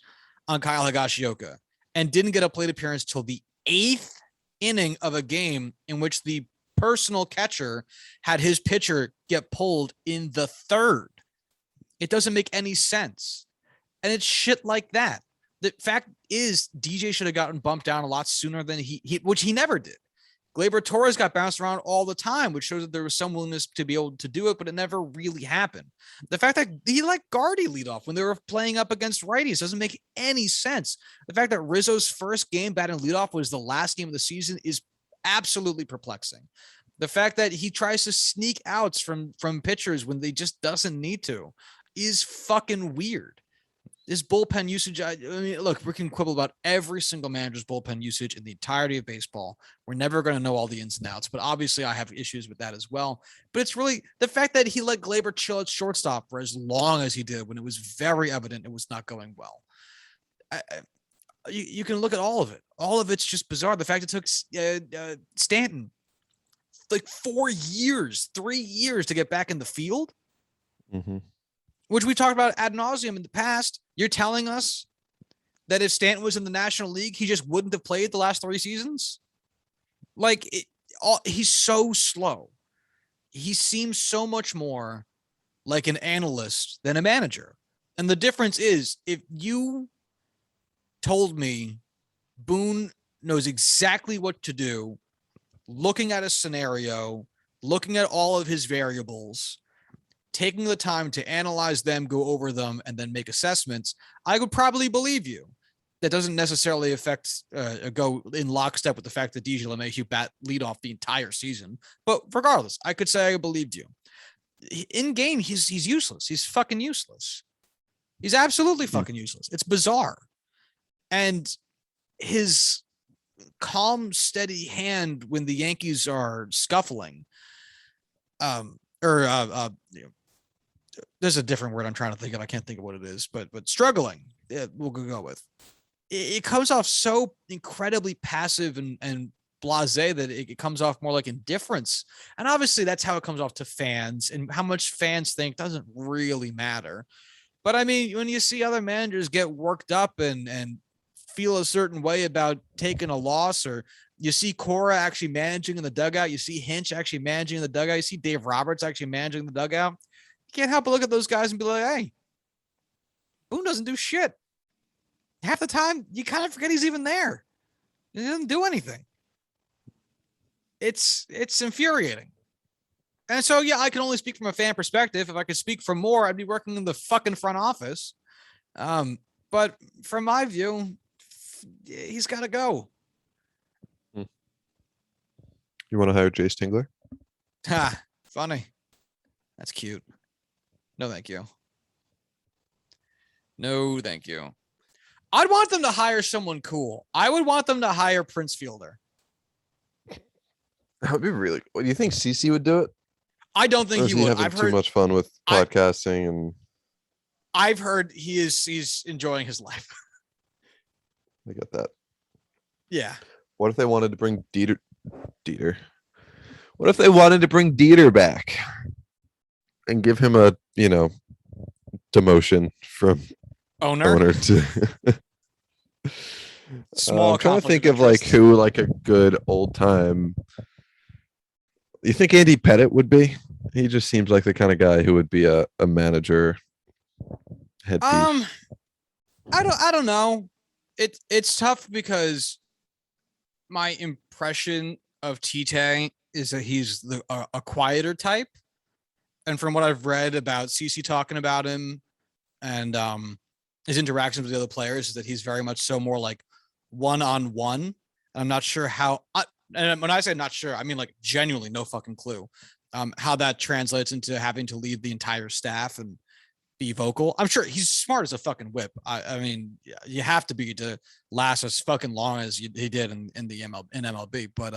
on Kyle Higashioka and didn't get a plate appearance till the 8th inning of a game in which the personal catcher had his pitcher get pulled in the 3rd. It doesn't make any sense. And it's shit like that. The fact is DJ should have gotten bumped down a lot sooner than which he never did. Gleyber Torres got bounced around all the time, which shows that there was some willingness to be able to do it, but it never really happened. The fact that he let Gardy lead off when they were playing up against righties doesn't make any sense. The fact that Rizzo's first game batting leadoff was the last game of the season is absolutely perplexing. The fact that he tries to sneak outs from pitchers when they just doesn't need to is fucking weird. This bullpen usage, I mean, look, we can quibble about every single manager's bullpen usage in the entirety of baseball. We're never going to know all the ins and outs, but obviously I have issues with that as well. But it's really the fact that he let Gleyber chill at shortstop for as long as he did when it was very evident it was not going well. You can look at all of it. All of it's just bizarre. The fact it took Stanton like 3 years to get back in the field. Mm-hmm. Which we talked about ad nauseum in the past. You're telling us that if Stanton was in the National League, he just wouldn't have played the last 3 seasons? Like, he's so slow. He seems so much more like an analyst than a manager. And the difference is, if you told me Boone knows exactly what to do, looking at a scenario, looking at all of his variables, taking the time to analyze them, go over them, and then make assessments, I would probably believe you. That doesn't necessarily go in lockstep with the fact that DJ LeMahieu lead off the entire season. But regardless, I could say I believed you. In game, he's useless. He's fucking useless. He's absolutely fucking useless. It's bizarre. And his calm, steady hand when the Yankees are scuffling, there's a different word I'm trying to think of. I can't think of what it is, but struggling, we'll go with. It comes off so incredibly passive and blasé that it comes off more like indifference. And obviously that's how it comes off to fans, and how much fans think doesn't really matter. But I mean, when you see other managers get worked up and feel a certain way about taking a loss, or you see Cora actually managing in the dugout, you see Hinch actually managing in the dugout, you see Dave Roberts actually managing the dugout, you can't help but look at those guys and be like, hey, Boone doesn't do shit. Half the time, you kind of forget he's even there. He doesn't do anything. It's infuriating. And so, yeah, I can only speak from a fan perspective. If I could speak for more, I'd be working in the fucking front office. But from my view, he's got to go. You want to hire Jay Stingler? Ha, funny. That's cute. No, thank you. No, thank you. I'd want them to hire someone cool. I would want them to hire Prince Fielder. That would be really. What do you think? CC would do it? I don't think he would. Having too much fun with podcasting, and I've heard he's enjoying his life. I get that. Yeah. What if they wanted to bring Dieter? What if they wanted to bring Dieter back and give him a demotion from owner to small? I'm trying to think of who a good old time. You think Andy Pettit would be? He just seems like the kind of guy who would be a manager. Head piece. I don't know. It's tough because my impression of Tite is that he's a quieter type, and from what I've read about CC talking about him and his interactions with the other players, is that he's very much so more like one-on-one. I'm not sure how. And when I say not sure, I mean like genuinely no fucking clue how that translates into having to lead the entire staff and be vocal. I'm sure he's smart as a fucking whip. I mean, you have to be to last as fucking long as he did in the MLB. But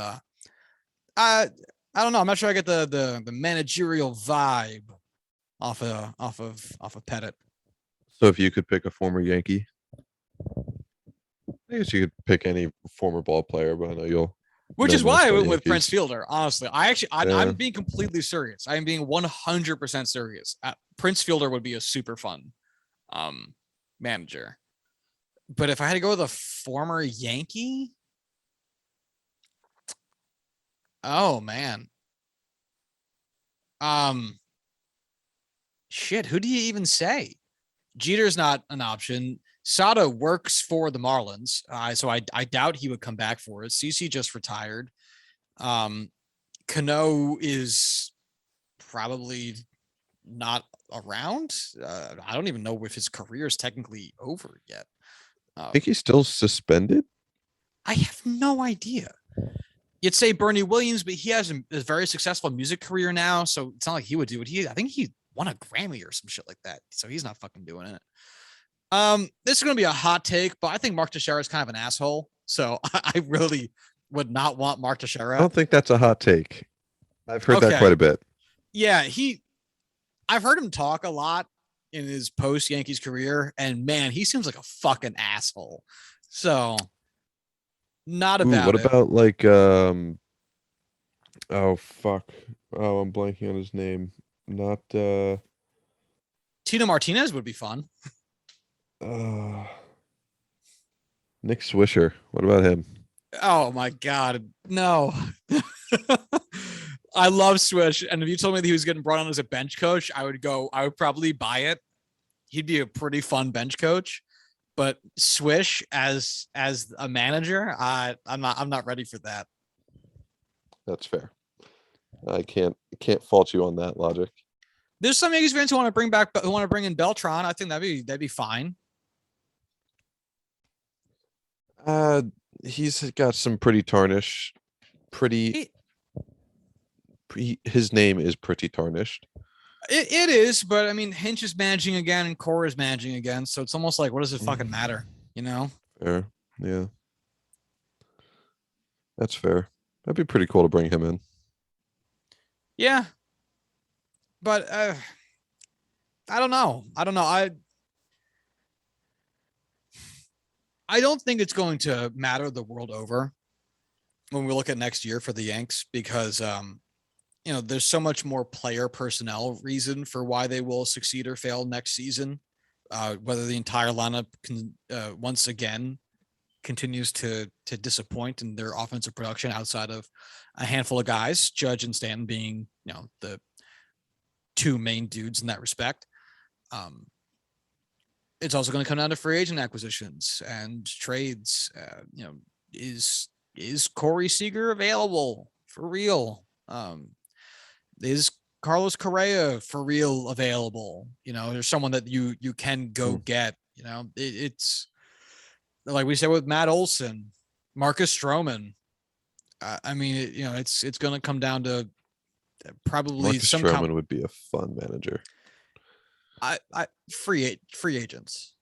I don't know. I'm not sure I get the managerial vibe off of Pettit. So if you could pick a former Yankee, I guess you could pick any former ball player, but I know you'll. Which know is most why I about went with Yankees. Prince Fielder. Honestly, I'm Yeah. being completely serious. I'm being 100% serious. Prince Fielder would be a super fun manager. But if I had to go with a former Yankee, oh man, shit, who do you even say? Jeter's not an option. Sada works for the Marlins, so I doubt he would come back for it. CC just retired. Cano is probably not around. I don't even know if his career is technically over yet. I think he's still suspended. I have no idea. You'd say Bernie Williams, but he has a very successful music career now, so it's not like he would do it. I think he won a Grammy or some shit like that, so he's not fucking doing it. This is going to be a hot take, but I think Mark Teixeira is kind of an asshole, so I really would not want Mark Teixeira. I don't think that's a hot take. I've heard that quite a bit. Yeah, I've heard him talk a lot in his post Yankees career, and man, he seems like a fucking asshole. So not about what it. about like oh fuck. Oh, I'm blanking on his name. Not Tino Martinez would be fun. Nick Swisher. What about him? Oh my god, no. I love Swish, and if you told me that he was getting brought on as a bench coach, I would probably buy it. He'd be a pretty fun bench coach, but Swish as a manager, I'm not ready for that. That's fair. I can't fault you on that logic. There's some Yankees fans who want to bring in Beltran. I think that'd be fine. He's got some pretty tarnish. His name is pretty tarnished. It is, but I mean, Hinch is managing again and Cora is managing again, so it's almost like, what does it fucking matter, you know? Fair, yeah, that's fair. That'd be pretty cool to bring him in. Yeah, but I don't know. I don't think it's going to matter the world over when we look at next year for the Yanks because there's so much more player personnel reason for why they will succeed or fail next season. Whether the entire lineup can once again continues to disappoint in their offensive production outside of a handful of guys, Judge and Stanton being the two main dudes in that respect. It's also going to come down to free agent acquisitions and trades. Is Corey Seager available for real? Is Carlos Correa for real available? There's someone that you can go get. It's like we said with Matt Olsen, Marcus Stroman. It's going to come down to probably Marcus Stroman would be a fun manager. Free agents.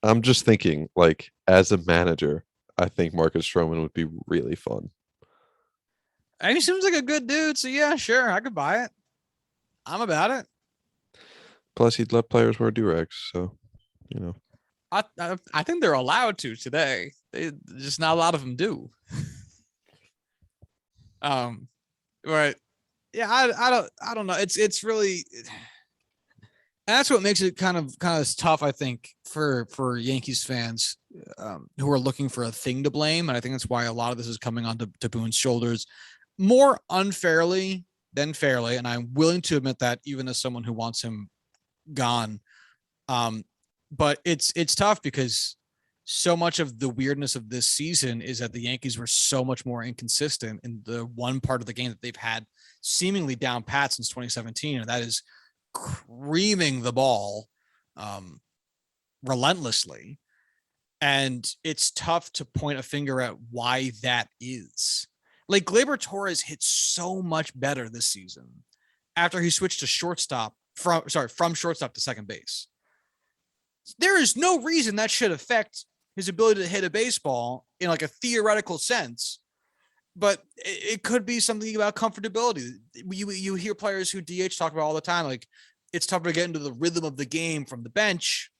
I'm just thinking, like, as a manager, I think Marcus Stroman would be really fun. And he seems like a good dude, so yeah, sure, I could buy it. I'm about it. Plus, he'd let players wear do-rags, so I think they're allowed to today. Just not a lot of them do. Right. Yeah, I don't know. It's really. And that's what makes it kind of tough, I think, for Yankees fans who are looking for a thing to blame. And I think that's why a lot of this is coming on to Boone's shoulders more unfairly than fairly. And I'm willing to admit that even as someone who wants him gone. But it's tough because so much of the weirdness of this season is that the Yankees were so much more inconsistent in the one part of the game that they've had seemingly down pat since 2017. And that is creaming the ball relentlessly. And it's tough to point a finger at why that is. Like Gleyber Torres hit so much better this season after he switched to shortstop from shortstop to second base. There is no reason that should affect his ability to hit a baseball in like a theoretical sense, but it could be something about comfortability. You hear players who DH talk about all the time, like it's tougher to get into the rhythm of the game from the bench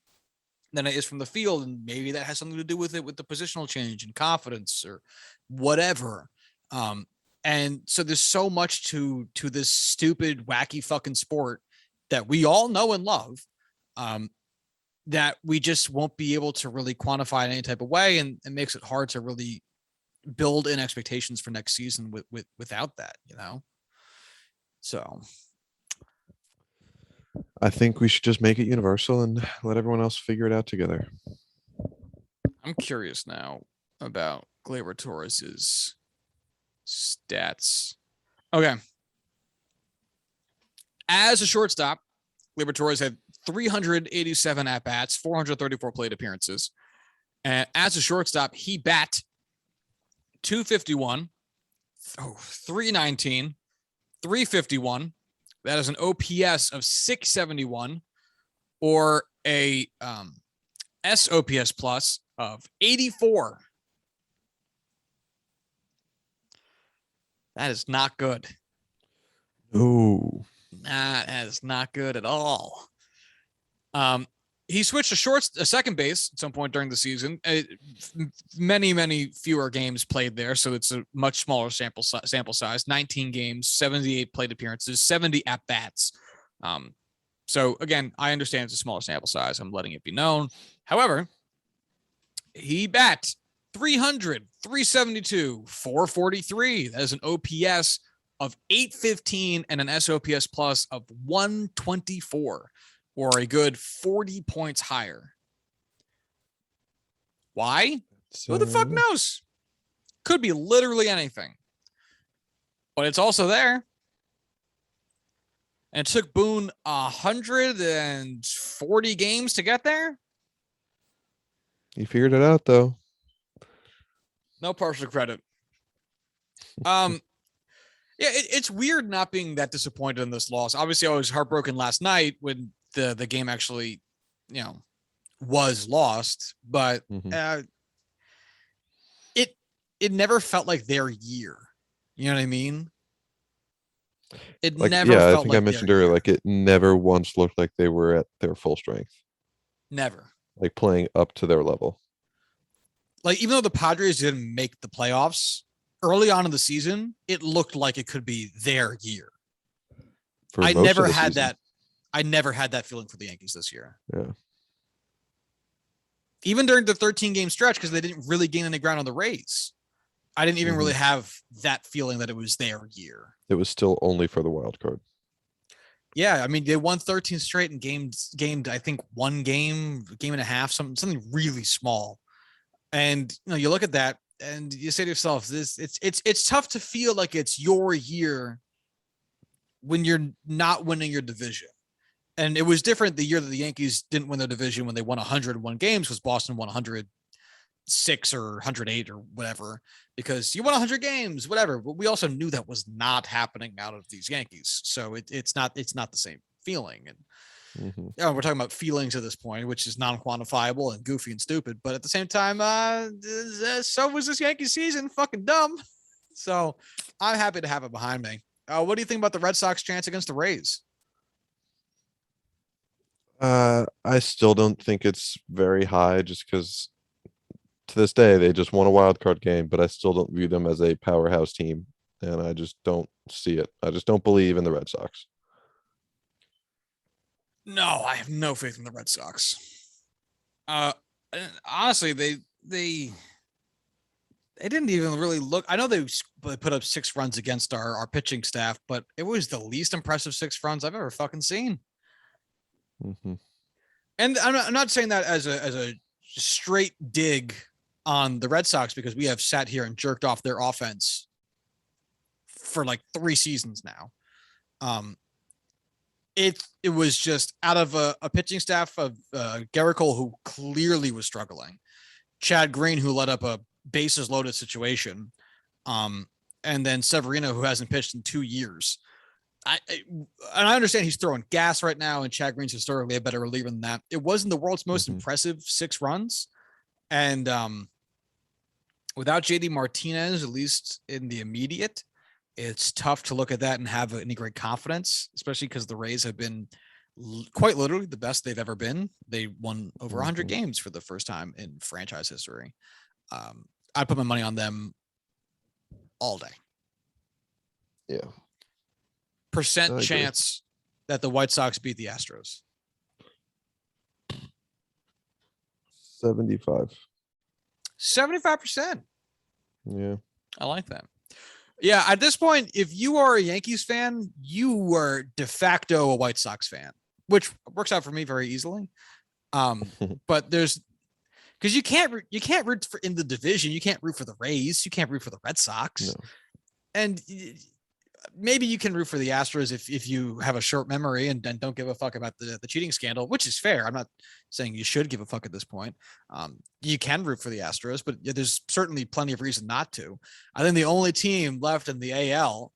than it is from the field, and maybe that has something to do with it, with the positional change and confidence or whatever. And so there's so much to this stupid, wacky fucking sport that we all know and love, that we just won't be able to really quantify in any type of way, and it makes it hard to really build in expectations for next season without that, you know? So I think we should just make it universal and let everyone else figure it out together. I'm curious now about Gleyber Torres's stats. Okay. As a shortstop, Gleyber Torres had 387 at-bats, 434 plate appearances. And as a shortstop, he bat 251, 319, 351. That is an OPS of 671, or a SOPS plus of 84. That is not good. Ooh. That is not good at all. He switched to second base at some point during the season. Many fewer games played there, so it's a much smaller sample size. 19 games, 78 plate appearances, 70 at bats. So again, I understand it's a smaller sample size. I'm letting it be known. However, he bat 300, 372, 443. That is an OPS of 815 and an SOPS plus of 124, or a good 40 points higher. Why? Who the fuck knows? Could be literally anything. But it's also there. And it took Boone 140 games to get there. He figured it out, though. No partial credit. Yeah, it's weird not being that disappointed in this loss. Obviously, I was heartbroken last night when the game actually, was lost. But it never felt like their year. You know what I mean? It never felt I think like I mentioned earlier, like it never once looked like they were at their full strength. Never. Like playing up to their level. Like, even though the Padres didn't make the playoffs early on in the season, it looked like it could be their year. I never had that feeling for the Yankees this year. Yeah. Even during the 13-game stretch, because they didn't really gain any ground on the Rays, I didn't even really have that feeling that it was their year. It was still only for the wild card. Yeah, I mean, they won 13 straight and gamed I think one game and a half, something really small. And you look at that and you say to yourself, it's tough to feel like it's your year when you're not winning your division. And it was different the year that the Yankees didn't win their division, when they won 101 games, because Boston won 106 or 108 or whatever, because you won 100 games, whatever. But we also knew that was not happening out of these Yankees. So it's not the same feeling. And we're talking about feelings at this point, which is non-quantifiable and goofy and stupid. But at the same time, so was this Yankee season, fucking dumb. So I'm happy to have it behind me. What do you think about the Red Sox chance against the Rays? I still don't think it's very high, just because to this day they just won a wild card game, but I still don't view them as a powerhouse team, and I just don't see it. I just don't believe in the Red Sox. No, I have no faith in the Red Sox. Honestly, they didn't even really look. I know they put up 6 runs against our pitching staff, but it was the least impressive 6 runs I've ever fucking seen. And I'm not saying that as a straight dig on the Red Sox, because we have sat here and jerked off their offense for like 3 seasons now. It was just out of a pitching staff of Gerrit Cole, who clearly was struggling, Chad Green, who led up a bases loaded situation, and then Severino, who hasn't pitched in 2 years. And I understand he's throwing gas right now, and Chad Green's historically a better reliever than that. It wasn't the world's most impressive 6 runs. And without JD Martinez, at least in the immediate, it's tough to look at that and have any great confidence, especially because the Rays have been quite literally the best they've ever been. They won over 100 games for the first time in franchise history. I put my money on them all day. Yeah. Percent chance that the White Sox beat the Astros. 75%. Yeah. I like that. Yeah, at this point, if you are a Yankees fan, you are de facto a White Sox fan, which works out for me very easily. But there's because you can't root for in the division. You can't root for the Rays. You can't root for the Red Sox. No. And maybe you can root for the Astros if you have a short memory and don't give a fuck about the cheating scandal, which is fair. I'm not saying you should give a fuck at this point. You can root for the Astros, but there's certainly plenty of reason not to. I think the only team left in the AL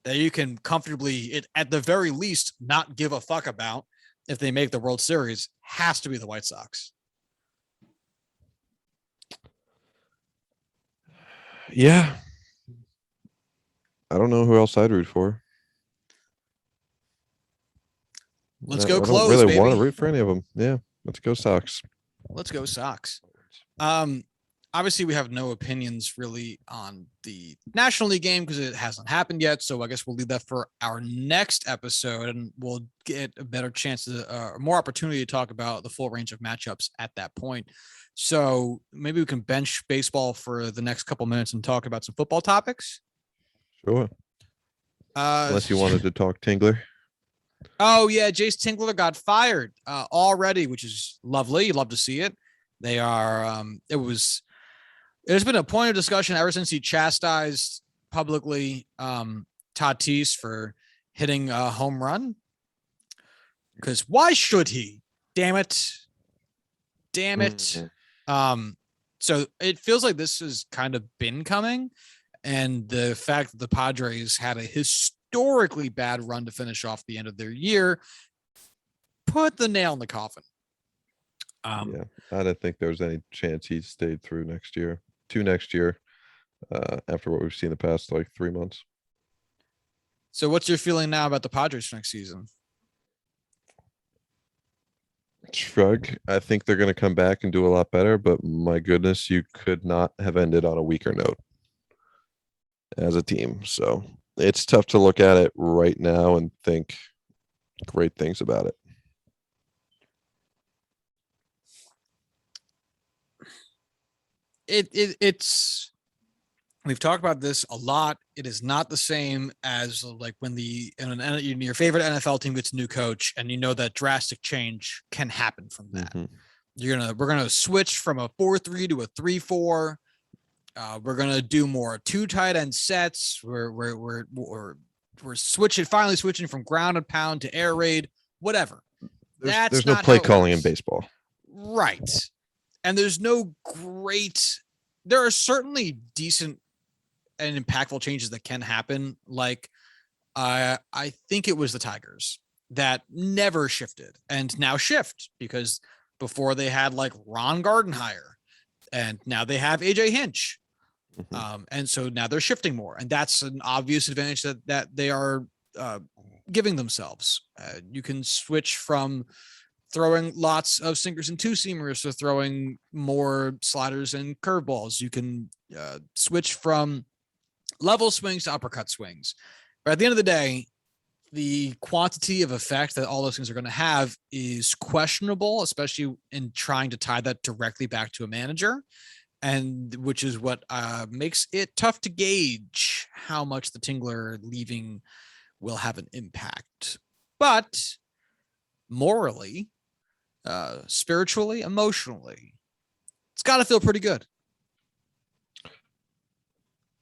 that you can comfortably, at the very least, not give a fuck about if they make the World Series has to be the White Sox. Yeah. I don't know who else I'd root for. Let's go close. I don't really want to root for any of them. Yeah, let's go Sox. Let's go Sox. Obviously, we have no opinions really on the National League game because it hasn't happened yet. So I guess we'll leave that for our next episode, and we'll get a better chance to, more opportunity to talk about the full range of matchups at that point. So maybe we can bench baseball for the next couple minutes and talk about some football topics. Sure. Unless you wanted to talk Tingler. Oh yeah, Jace Tingler got fired already, which is lovely. You'd love to see it. They are. There's been a point of discussion ever since he chastised publicly Tatis for hitting a home run. Because why should he? Damn it. So it feels like this has kind of been coming. And the fact that the Padres had a historically bad run to finish off the end of their year put the nail in the coffin. Yeah, I don't think there was any chance he stayed through next year, after what we've seen the past 3 months. So what's your feeling now about the Padres next season? Shrug. I think they're going to come back and do a lot better, but my goodness, you could not have ended on a weaker note as a team. So it's tough to look at it right now and think great things about it. It's we've talked about this a lot. It is not the same as when your favorite NFL team gets a new coach and you know that drastic change can happen from that. Mm-hmm. We're gonna switch from a 4-3 to a 3-4. We're gonna do more 2 tight end sets. We're finally switching from ground and pound to air raid, whatever. There's no play calling in baseball. Right. And there are certainly decent and impactful changes that can happen. I think it was the Tigers that never shifted and now shift because before they had Ron Gardenhire and now they have AJ Hinch. Mm-hmm. And so now they're shifting more, and that's an obvious advantage that they are giving themselves. You can switch from throwing lots of sinkers and 2-seamers to throwing more sliders and curveballs. You can switch from level swings to uppercut swings. But at the end of the day, the quantity of effect that all those things are going to have is questionable, especially in trying to tie that directly back to a manager. And which is what makes it tough to gauge how much the Tingler leaving will have an impact. But morally, spiritually, emotionally, it's got to feel pretty good.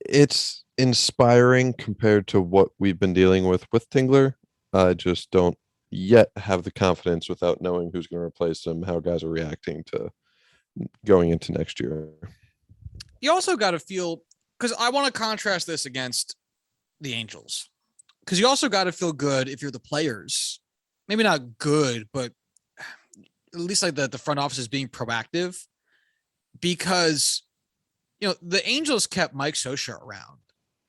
It's inspiring compared to what we've been dealing with Tingler. I just don't yet have the confidence without knowing who's going to replace him, how guys are reacting to going into next year. You also got to feel, because I want to contrast this against the Angels, because you also got to feel good if you're the players. Maybe not good, but at least like the front office is being proactive, because the Angels kept Mike Scioscia around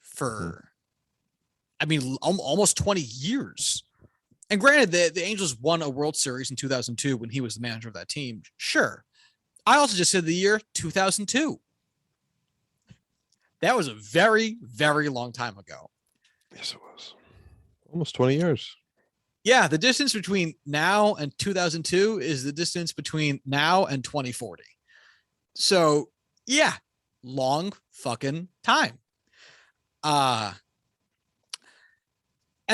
for, almost 20 years. And granted, the Angels won a World Series in 2002 when he was the manager of that team. Sure. I also just said the year 2002. That was a very, very long time ago. Yes, it was. Almost 20 years. Yeah, the distance between now and 2002 is the distance between now and 2040. So, yeah, long fucking time. And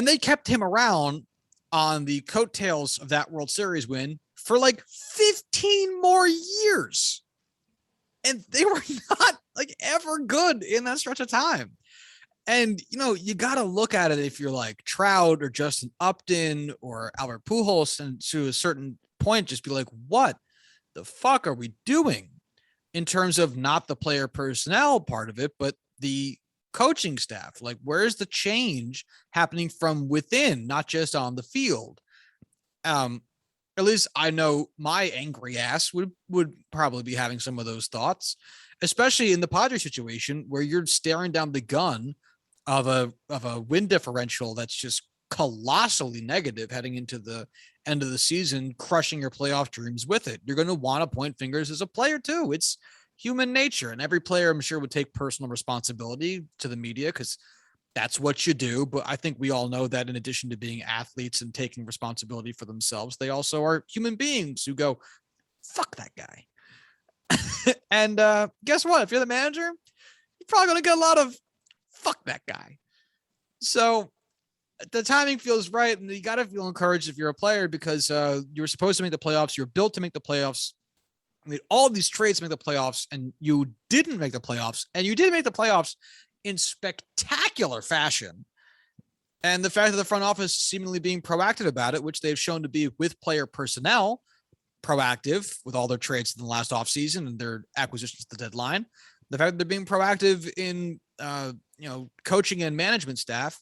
they kept him around on the coattails of that World Series win for like 15 more years. And they were not like ever good in that stretch of time. And, you got to look at it if you're like Trout or Justin Upton or Albert Pujols, and to a certain point, just be like, what the fuck are we doing in terms of not the player personnel part of it, but the coaching staff? Like, where's the change happening from within, not just on the field? At least I know my angry ass would probably be having some of those thoughts, especially in the Padres situation where you're staring down the gun of a win differential that's just colossally negative heading into the end of the season, crushing your playoff dreams with it. You're going to want to point fingers as a player too. It's human nature, and every player, I'm sure, would take personal responsibility to the media because that's what you do. But I think we all know that in addition to being athletes and taking responsibility for themselves, they also are human beings who go, fuck that guy. And guess what? If you're the manager, you're probably going to get a lot of fuck that guy. So the timing feels right, and you got to feel encouraged if you're a player, because you were supposed to make the playoffs. You're built to make the playoffs. I mean, all these trades to make the playoffs, and you didn't make the playoffs, and you did make the playoffs in spectacular fashion. And the fact that the front office seemingly being proactive about it, which they've shown to be with player personnel, proactive with all their trades in the last offseason and their acquisitions at the deadline. The fact that they're being proactive in, coaching and management staff,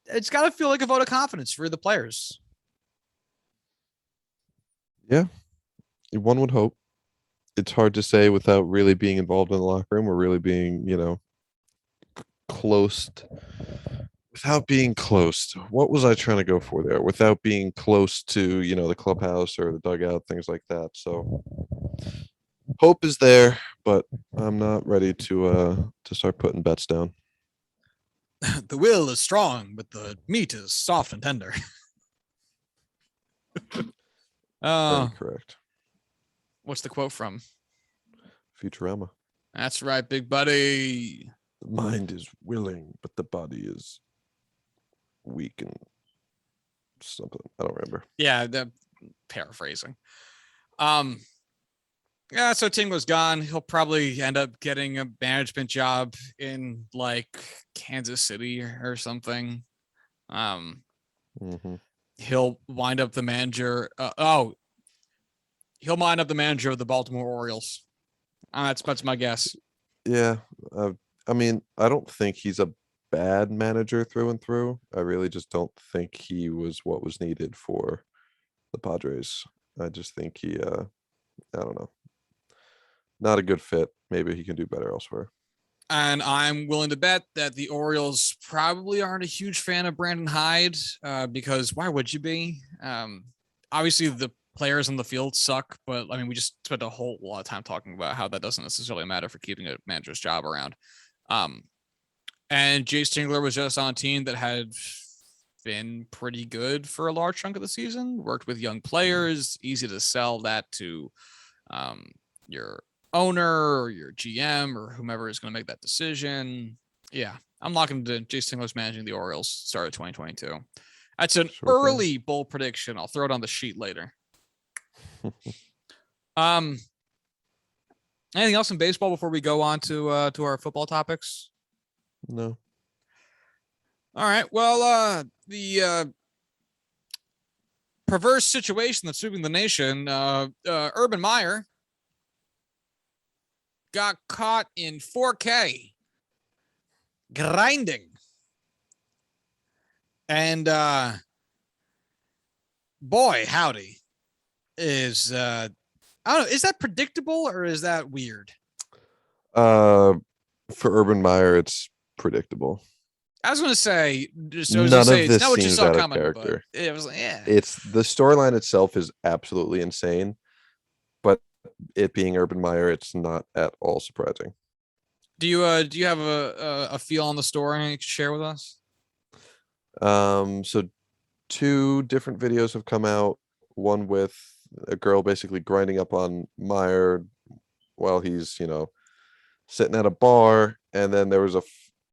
it's got to feel like a vote of confidence for the players. Yeah, one would hope. It's hard to say without really being involved in the locker room or really being, close. Without being close. What was I trying to go for there? Without being close to, the clubhouse or the dugout, things like that. So hope is there, but I'm not ready to start putting bets down. The will is strong, but the meat is soft and tender. Very correct. What's the quote from? Futurama. That's right, big buddy. The mind is willing, but the body is weak and something. I don't remember. Yeah, the paraphrasing. Yeah, so Tingler's gone. He'll probably end up getting a management job in like Kansas City or something. He'll wind up the manager. He'll wind up the manager of the Baltimore Orioles. That's my guess. Yeah. I mean, I don't think he's a bad manager through and through. I really just don't think he was what was needed for the Padres. I just think he, I don't know. Not a good fit. Maybe he can do better elsewhere. And I'm willing to bet that the Orioles probably aren't a huge fan of Brandon Hyde, because why would you be? Obviously, the players on the field suck, but I mean, we just spent a whole lot of time talking about how that doesn't necessarily matter for keeping a manager's job around. And Jay Stingler was just on a team that had been pretty good for a large chunk of the season, worked with young players, easy to sell that to your owner or your GM or whomever is going to make that decision. Yeah, I'm locking to Jay Stingler's managing the Orioles start of 2022. That's an early bold prediction. I'll throw it on the sheet later. Anything else in baseball before we go on to our football topics? No. All right. Well, the perverse situation that's sweeping the nation, Urban Meyer got caught in 4K grinding. And boy, howdy, is I don't know, is that predictable or is that weird? For Urban Meyer, it's predictable. I was gonna say, None of it's this not what you seems saw out of coming, but character. it was like, yeah. It's the storyline itself is absolutely insane, but it being Urban Meyer, it's not at all surprising. Do you have a feel on the story you can share with us? So two different videos have come out. One with a girl basically grinding up on Meyer while he's, sitting at a bar, and then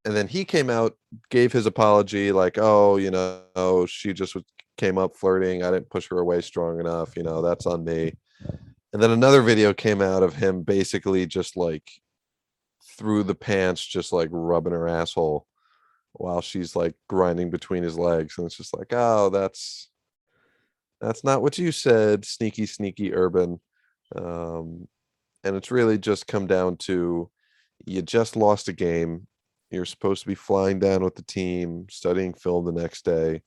and then he came out, gave his apology, like, oh, she just came up flirting. I didn't push her away strong enough. That's on me. And then another video came out of him basically just like through the pants, just like rubbing her asshole while she's like grinding between his legs. And it's just like, oh, that's not what you said, sneaky Urban. And it's really just come down to, you just lost a game. You're supposed to be flying down with the team, studying film the next day,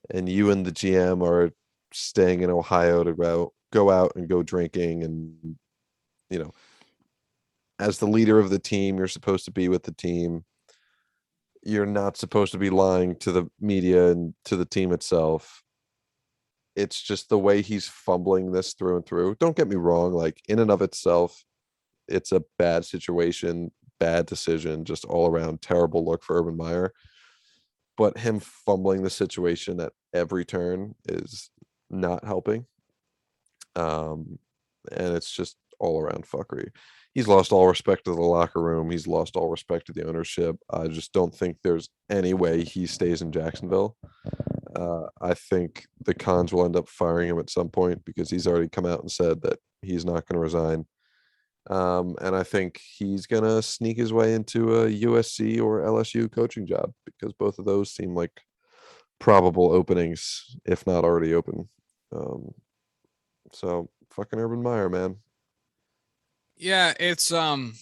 and you and the GM are staying in Ohio to go out and go drinking. And as the leader of the team, you're supposed to be with the team. You're not supposed to be lying to the media and to the team itself. It's just the way he's fumbling this through and through. Don't get me wrong, like in and of itself, it's a bad situation, bad decision, just all around terrible look for Urban Meyer. But him fumbling the situation at every turn is not helping. And it's just all around fuckery. He's lost all respect to the locker room. He's lost all respect to the ownership. I just don't think there's any way he stays in Jacksonville. I think the Cons will end up firing him at some point because he's already come out and said that he's not going to resign. And I think he's going to sneak his way into a USC or LSU coaching job because both of those seem like probable openings, if not already open. So fucking Urban Meyer, man. Yeah, it's also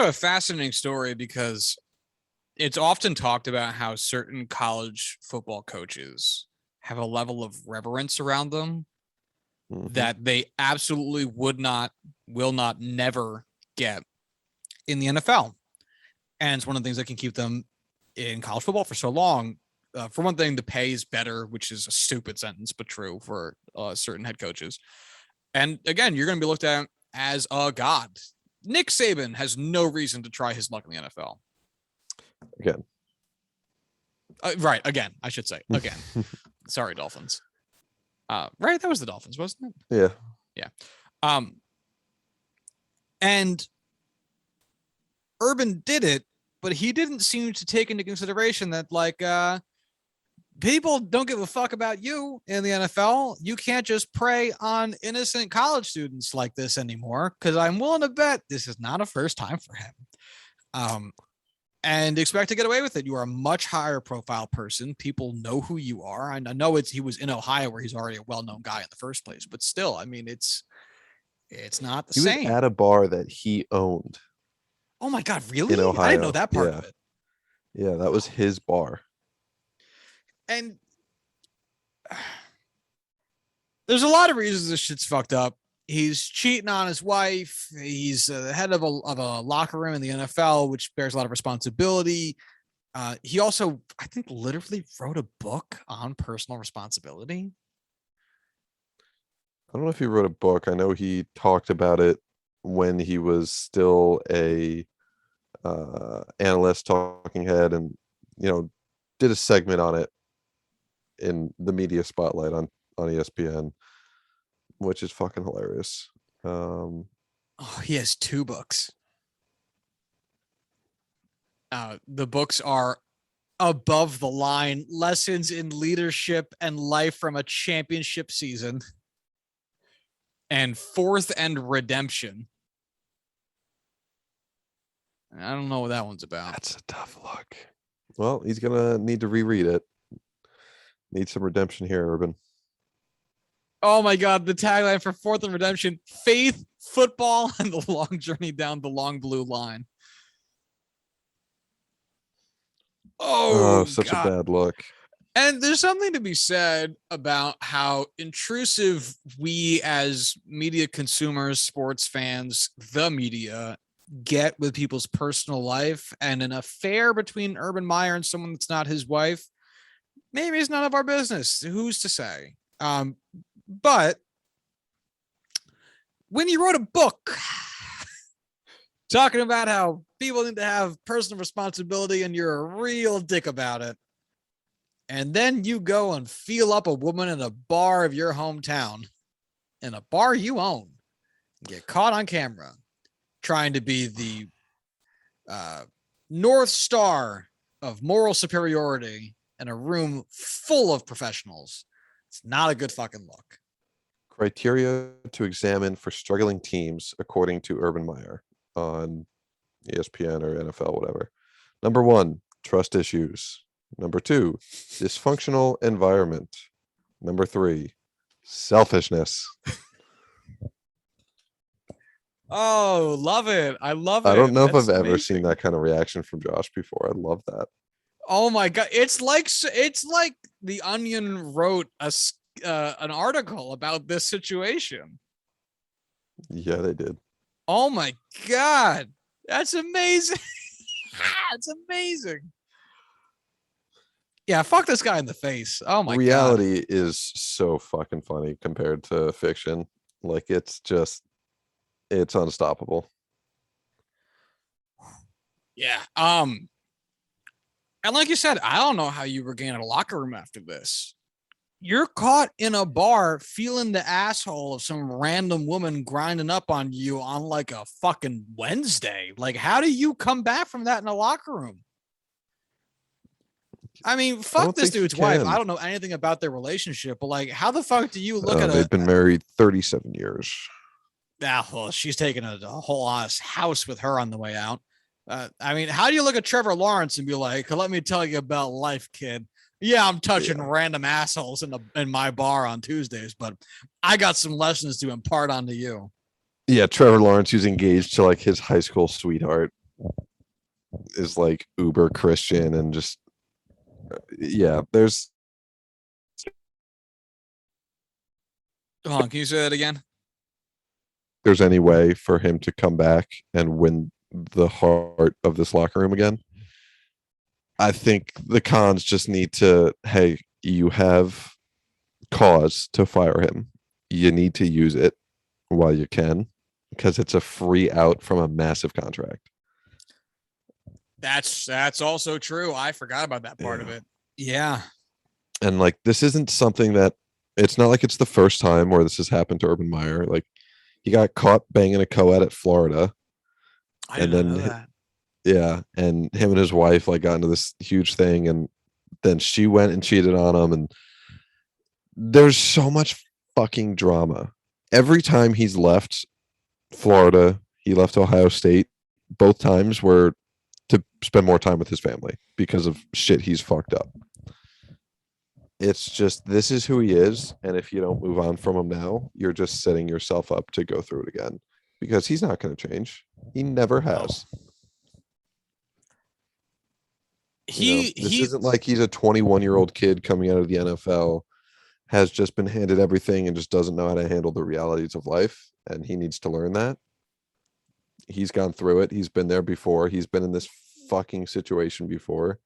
a fascinating story because it's often talked about how certain college football coaches have a level of reverence around them that they absolutely will not, never get in the NFL. And it's one of the things that can keep them in college football for so long. For one thing, the pay is better, which is a stupid sentence, but true for certain head coaches. And again, you're going to be looked at as a god. Nick Saban has no reason to try his luck in the NFL. Again. Right. Again, I should say. Again. Sorry, Dolphins. Right. That was the Dolphins, wasn't it? Yeah. Yeah. And Urban did it, but he didn't seem to take into consideration that, like, people don't give a fuck about you in the NFL. You can't just prey on innocent college students like this anymore, because I'm willing to bet this is not a first time for him. And expect to get away with it. You are a much higher profile person. People know who you are. I know he was in Ohio where he's already a well-known guy in the first place, but still, I mean, it's not the same. He was at a bar that he owned. Oh my God, really? In Ohio. I didn't know that part of it. Yeah, that was his bar. And there's a lot of reasons this shit's fucked up. He's cheating on his wife. He's the head of a locker room in the NFL, which bears a lot of responsibility. He also, I think, literally wrote a book on personal responsibility. I don't know if he wrote a book. I know he talked about it when he was still a analyst, talking head, and did a segment on it in the media spotlight on ESPN, which is fucking hilarious. He has 2 books. The books are Above the Line: Lessons in Leadership and Life from a Championship Season, and Fourth and Redemption. I don't know what that one's about. That's a tough look. Well, he's gonna need to reread it. Need some redemption here, Urban. Oh my God, the tagline for Fourth and Redemption: faith, football, and the long journey down the long blue line. Oh, such a God. bad look. And there's something to be said about how intrusive we as media consumers, sports fans, the media get with people's personal life, and an affair between Urban Meyer and someone that's not his wife. Maybe it's none of our business. Who's to say? But when you wrote a book talking about how people need to have personal responsibility and you're a real dick about it, and then you go and feel up a woman in a bar of your hometown, in a bar you own, get caught on camera trying to be the North Star of moral superiority in a room full of professionals. It's not a good fucking look. Criteria to examine for struggling teams, according to Urban Meyer on ESPN or NFL, whatever. Number 1, trust issues. Number 2, dysfunctional environment. Number 3, selfishness. Oh, love it. I love it. I don't know if That's I've ever amazing. seen that kind of reaction from Josh before. I love that. Oh my God. It's like the Onion wrote an article about this situation. Yeah, they did. Oh my God. That's amazing. That's amazing. Yeah, fuck this guy in the face. Oh my God. Reality is so fucking funny compared to fiction. Like it's unstoppable. Yeah. And like you said, I don't know how you regain a locker room after this. You're caught in a bar feeling the asshole of some random woman grinding up on you on like a fucking Wednesday. Like, how do you come back from that in a locker room? I mean, fuck this dude's wife. I don't know anything about their relationship, but like, how the fuck do you look at they've been married 37 years. Well, she's taking a whole ass house with her on the way out. I mean, how do you look at Trevor Lawrence and be like, let me tell you about life, kid? Yeah, I'm touching random assholes in my bar on Tuesdays, but I got some lessons to impart onto you. Yeah, Trevor Lawrence, who's engaged to like his high school sweetheart, is like uber Christian and just there's. Hold on, can you say that again? There's any way for him to come back and win the heart of this locker room again. I think the Cons just need to, hey, you have cause to fire him. You need to use it while you can because it's a free out from a massive contract. That's also true. I forgot about that part of it. Yeah. And like this isn't something that it's not like it's the first time where this has happened to Urban Meyer. Like he got caught banging a co-ed at Florida. I didn't know that. Yeah, and him and his wife like got into this huge thing, and then she went and cheated on him, and there's so much fucking drama. Every time he's left Florida, he left Ohio State. Both times were to spend more time with his family because of shit he's fucked up. It's just this is who he is, and if you don't move on from him now, you're just setting yourself up to go through it again because he's not going to change. He never has. This isn't like he's a 21-year-old kid coming out of the NFL, has just been handed everything and just doesn't know how to handle the realities of life, and he needs to learn that. He's gone through it. He's been there before. He's been in this fucking situation before.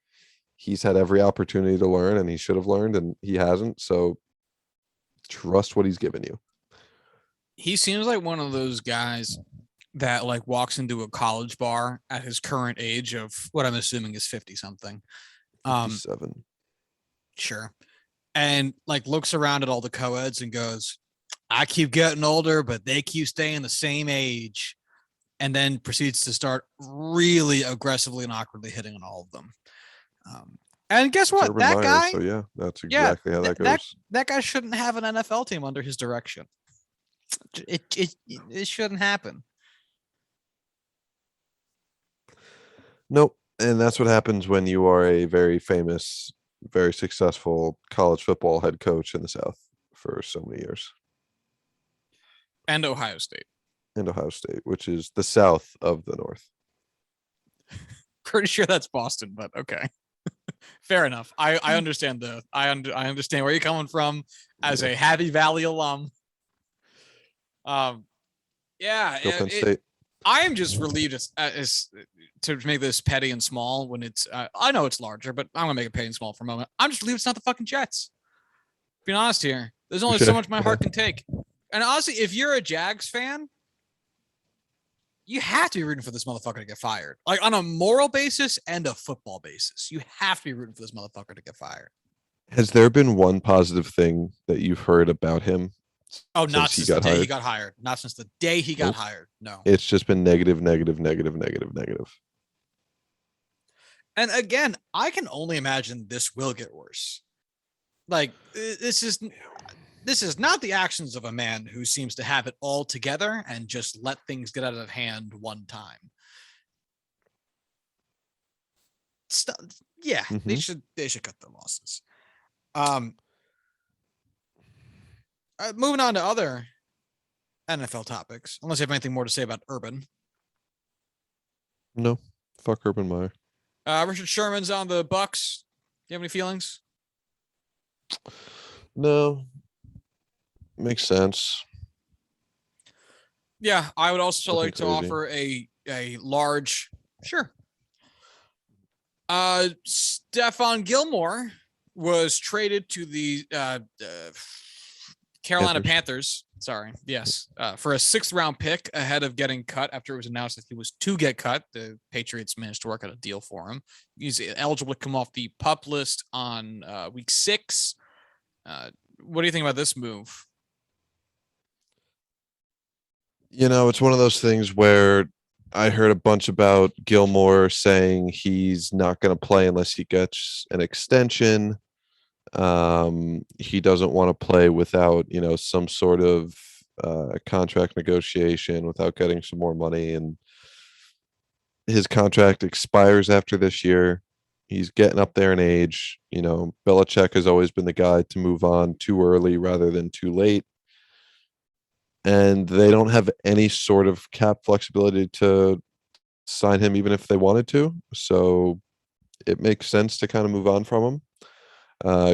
He's had every opportunity to learn, and he should have learned, and he hasn't. So trust what he's given you. He seems like one of those guys that like walks into a college bar at his current age of what I'm assuming is 50 something. 57. Sure. And like looks around at all the co-eds and goes, I keep getting older, but they keep staying the same age. And then proceeds to start really aggressively and awkwardly hitting on all of them. And guess what? Urban That Meyer, guy. So yeah, that's exactly how that goes. That guy shouldn't have an NFL team under his direction. It shouldn't happen. Nope. And that's what happens when you are a very famous, very successful college football head coach in the South for so many years. And Ohio State. And Ohio State, which is the South of the North. Pretty sure that's Boston, but okay. Fair enough. I understand I understand where you're coming from as a Happy Valley alum. Yeah, Go Penn State. I am just relieved as to make this petty and small when it's. I know it's larger, but I'm gonna make it petty and small for a moment. I'm just relieved it's not the fucking Jets. Being honest here, there's only so much my heart can take. And honestly, if you're a Jags fan, you have to be rooting for this motherfucker to get fired. Like on a moral basis and a football basis, you have to be rooting for this motherfucker to get fired. Has there been one positive thing that you've heard about him? Oh, not since the day he got hired. Not since the day he got hired. No. It's just been negative, negative, negative, negative, negative. And again, I can only imagine this will get worse. Like this is not the actions of a man who seems to have it all together and just let things get out of hand one time. Yeah, they should cut their losses. Moving on to other NFL topics, unless you have anything more to say about Urban. No, fuck Urban Meyer. Richard Sherman's on the Bucks. Do you have any feelings? No. Makes sense. Yeah, I would also like to offer a large, sure. Stephon Gilmore was traded to the Carolina Panthers. Sorry, yes, for a 6th round pick ahead of getting cut after it was announced that he was to get cut. The Patriots managed to work out a deal for him. He's eligible to come off the PUP list on week 6. What do you think about this move? You know, it's one of those things where I heard a bunch about Gilmore saying he's not going to play unless he gets an extension. He doesn't want to play without, some sort of contract negotiation, without getting some more money. And his contract expires after this year. He's getting up there in age. Belichick has always been the guy to move on too early rather than too late. And they don't have any sort of cap flexibility to sign him, even if they wanted to. So it makes sense to kind of move on from him.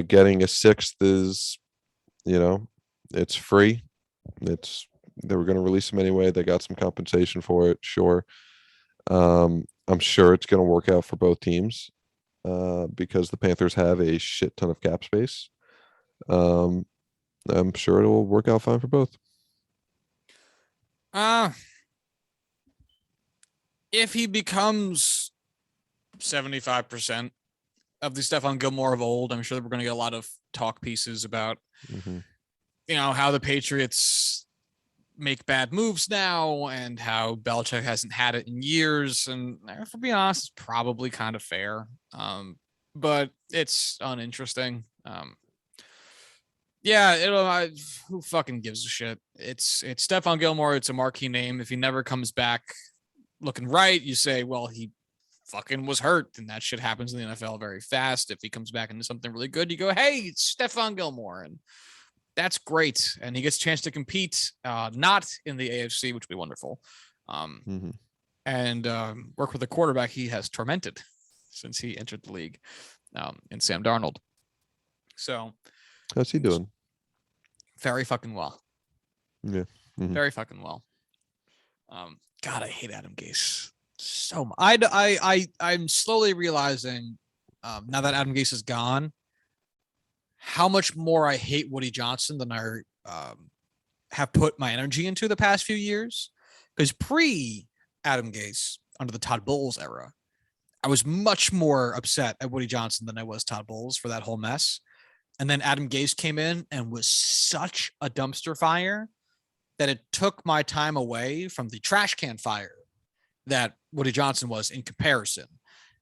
Getting a 6th is, it's free. They were going to release him anyway. They got some compensation for it. Sure. I'm sure it's going to work out for both teams because the Panthers have a shit ton of cap space. I'm sure it will work out fine for both. If he becomes 75% of the Stephon Gilmore of old, I'm sure that we're going to get a lot of talk pieces about, how the Patriots make bad moves now and how Belichick hasn't had it in years. And for being honest, it's probably kind of fair. But it's uninteresting. Yeah, who fucking gives a shit? It's Stephon Gilmore. It's a marquee name. If he never comes back looking right, you say, well, he fucking was hurt, and that shit happens in the NFL very fast. If he comes back into something really good, you go, hey, it's Stephon Gilmore, and that's great. And he gets a chance to compete, not in the AFC, which would be wonderful, and work with a quarterback he has tormented since he entered the league, in Sam Darnold. So. How's he doing? Very fucking well. Yeah. Very fucking well. God, I hate Adam Gase so much. I'm slowly realizing now that Adam Gase is gone, how much more I hate Woody Johnson than I have put my energy into the past few years. Because pre Adam Gase, under the Todd Bowles era, I was much more upset at Woody Johnson than I was Todd Bowles for that whole mess. And then Adam Gase came in and was such a dumpster fire that it took my time away from the trash can fire that Woody Johnson was in comparison.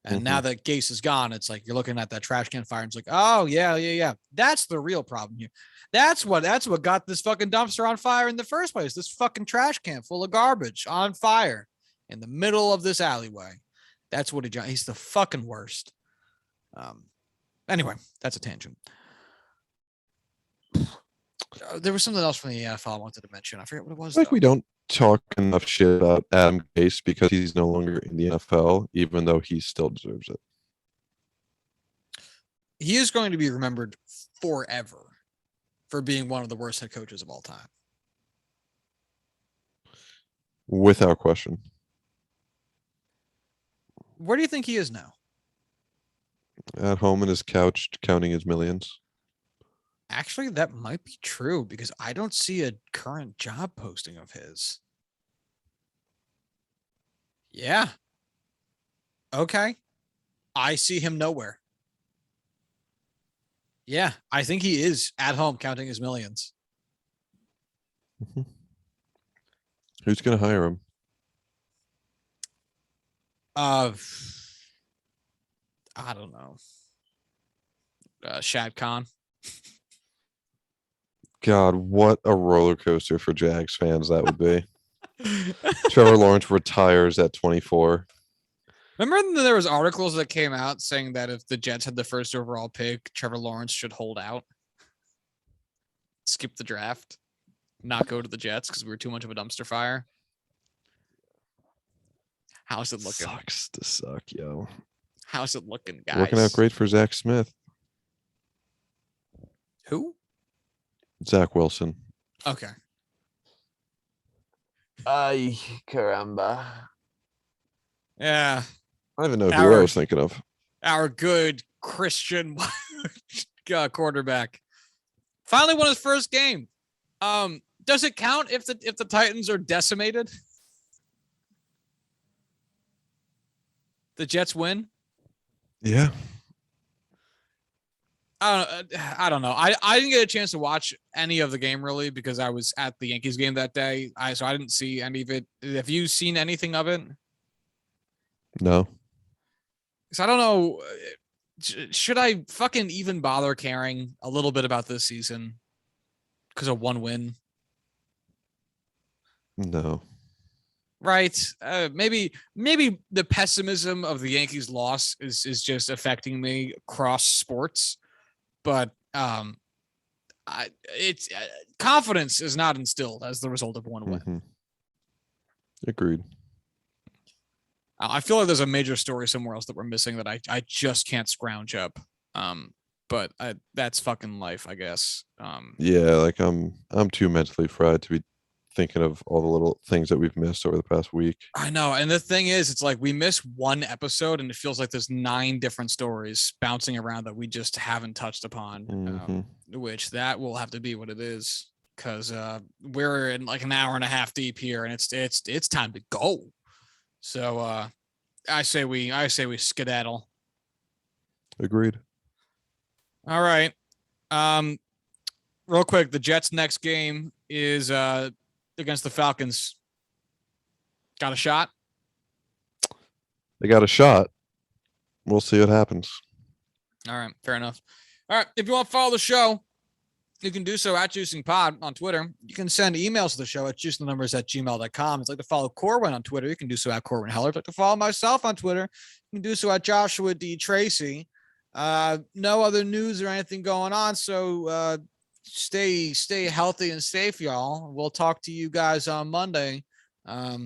And now that Gase is gone, it's like you're looking at that trash can fire and it's like, oh, yeah. That's the real problem here. That's what got this fucking dumpster on fire in the first place. This fucking trash can full of garbage on fire in the middle of this alleyway. That's Woody Johnson. He's the fucking worst. Anyway, that's a tangent. There was something else from the NFL I wanted to mention. I forget what it was. We don't talk enough shit about Adam Gase because he's no longer in the NFL, even though he still deserves it. he is going to be remembered forever for being one of the worst head coaches of all time. Without question. Where do you think he is now? At home in his couch, counting his millions. Actually, that might be true because I don't see a current job posting of his. Yeah. Okay. I see him nowhere. Yeah, I think he is at home counting his millions. Mm-hmm. Who's going to hire him? I don't know. Shad Khan. God, what a roller coaster for Jags fans that would be. Trevor Lawrence retires at 24. Remember there was articles that came out saying that if the Jets had the first overall pick, Trevor Lawrence should hold out, skip the draft, not go to the Jets because we were too much of a dumpster fire. How's it looking? Sucks to suck, yo. How's it looking, guys? Working out great for Zach Smith. Who? Zach Wilson. Okay. Ay, caramba. Yeah. I don't even know who I was thinking of. Our good Christian quarterback finally won his first game. Does it count if the Titans are decimated? The Jets win? Yeah. I don't know. I didn't get a chance to watch any of the game really because I was at the Yankees game that day. So I didn't see any of it. Have you seen anything of it? No. So I don't know. Should I fucking even bother caring a little bit about this season because of one win? No. Right. Maybe the pessimism of the Yankees loss is just affecting me across sports, but it's confidence is not instilled as the result of one win. Mm-hmm. Agreed. I feel like there's a major story somewhere else that we're missing that I just can't scrounge up. But that's fucking life, I guess. Yeah, like I'm too mentally fried to be thinking of all the little things that we've missed over the past week. I know. And the thing is, it's like we miss one episode and it feels like there's 9 different stories bouncing around that we just haven't touched upon, which that will have to be what it is. Cause we're in like an hour and a half deep here and it's time to go. So I say we skedaddle. Agreed. All right. Real quick, the Jets' next game is against the Falcons. Got a shot? They got a shot. We'll see what happens. All right, fair enough. All right, if you want to follow the show, you can do so at JuicingPod on Twitter. You can send emails to the show at juicingthenumbers@gmail.com. If you'd like to follow Corwin on Twitter, you can do so at Corwin Heller. If you'd like to follow myself on Twitter, you can do so at Joshua D. Tracy. No other news or anything going on, so stay healthy and safe, y'all. We'll talk to you guys on Monday. Yeah,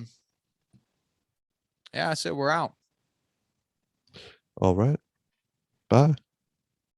that's it. We're out. All right. Bye.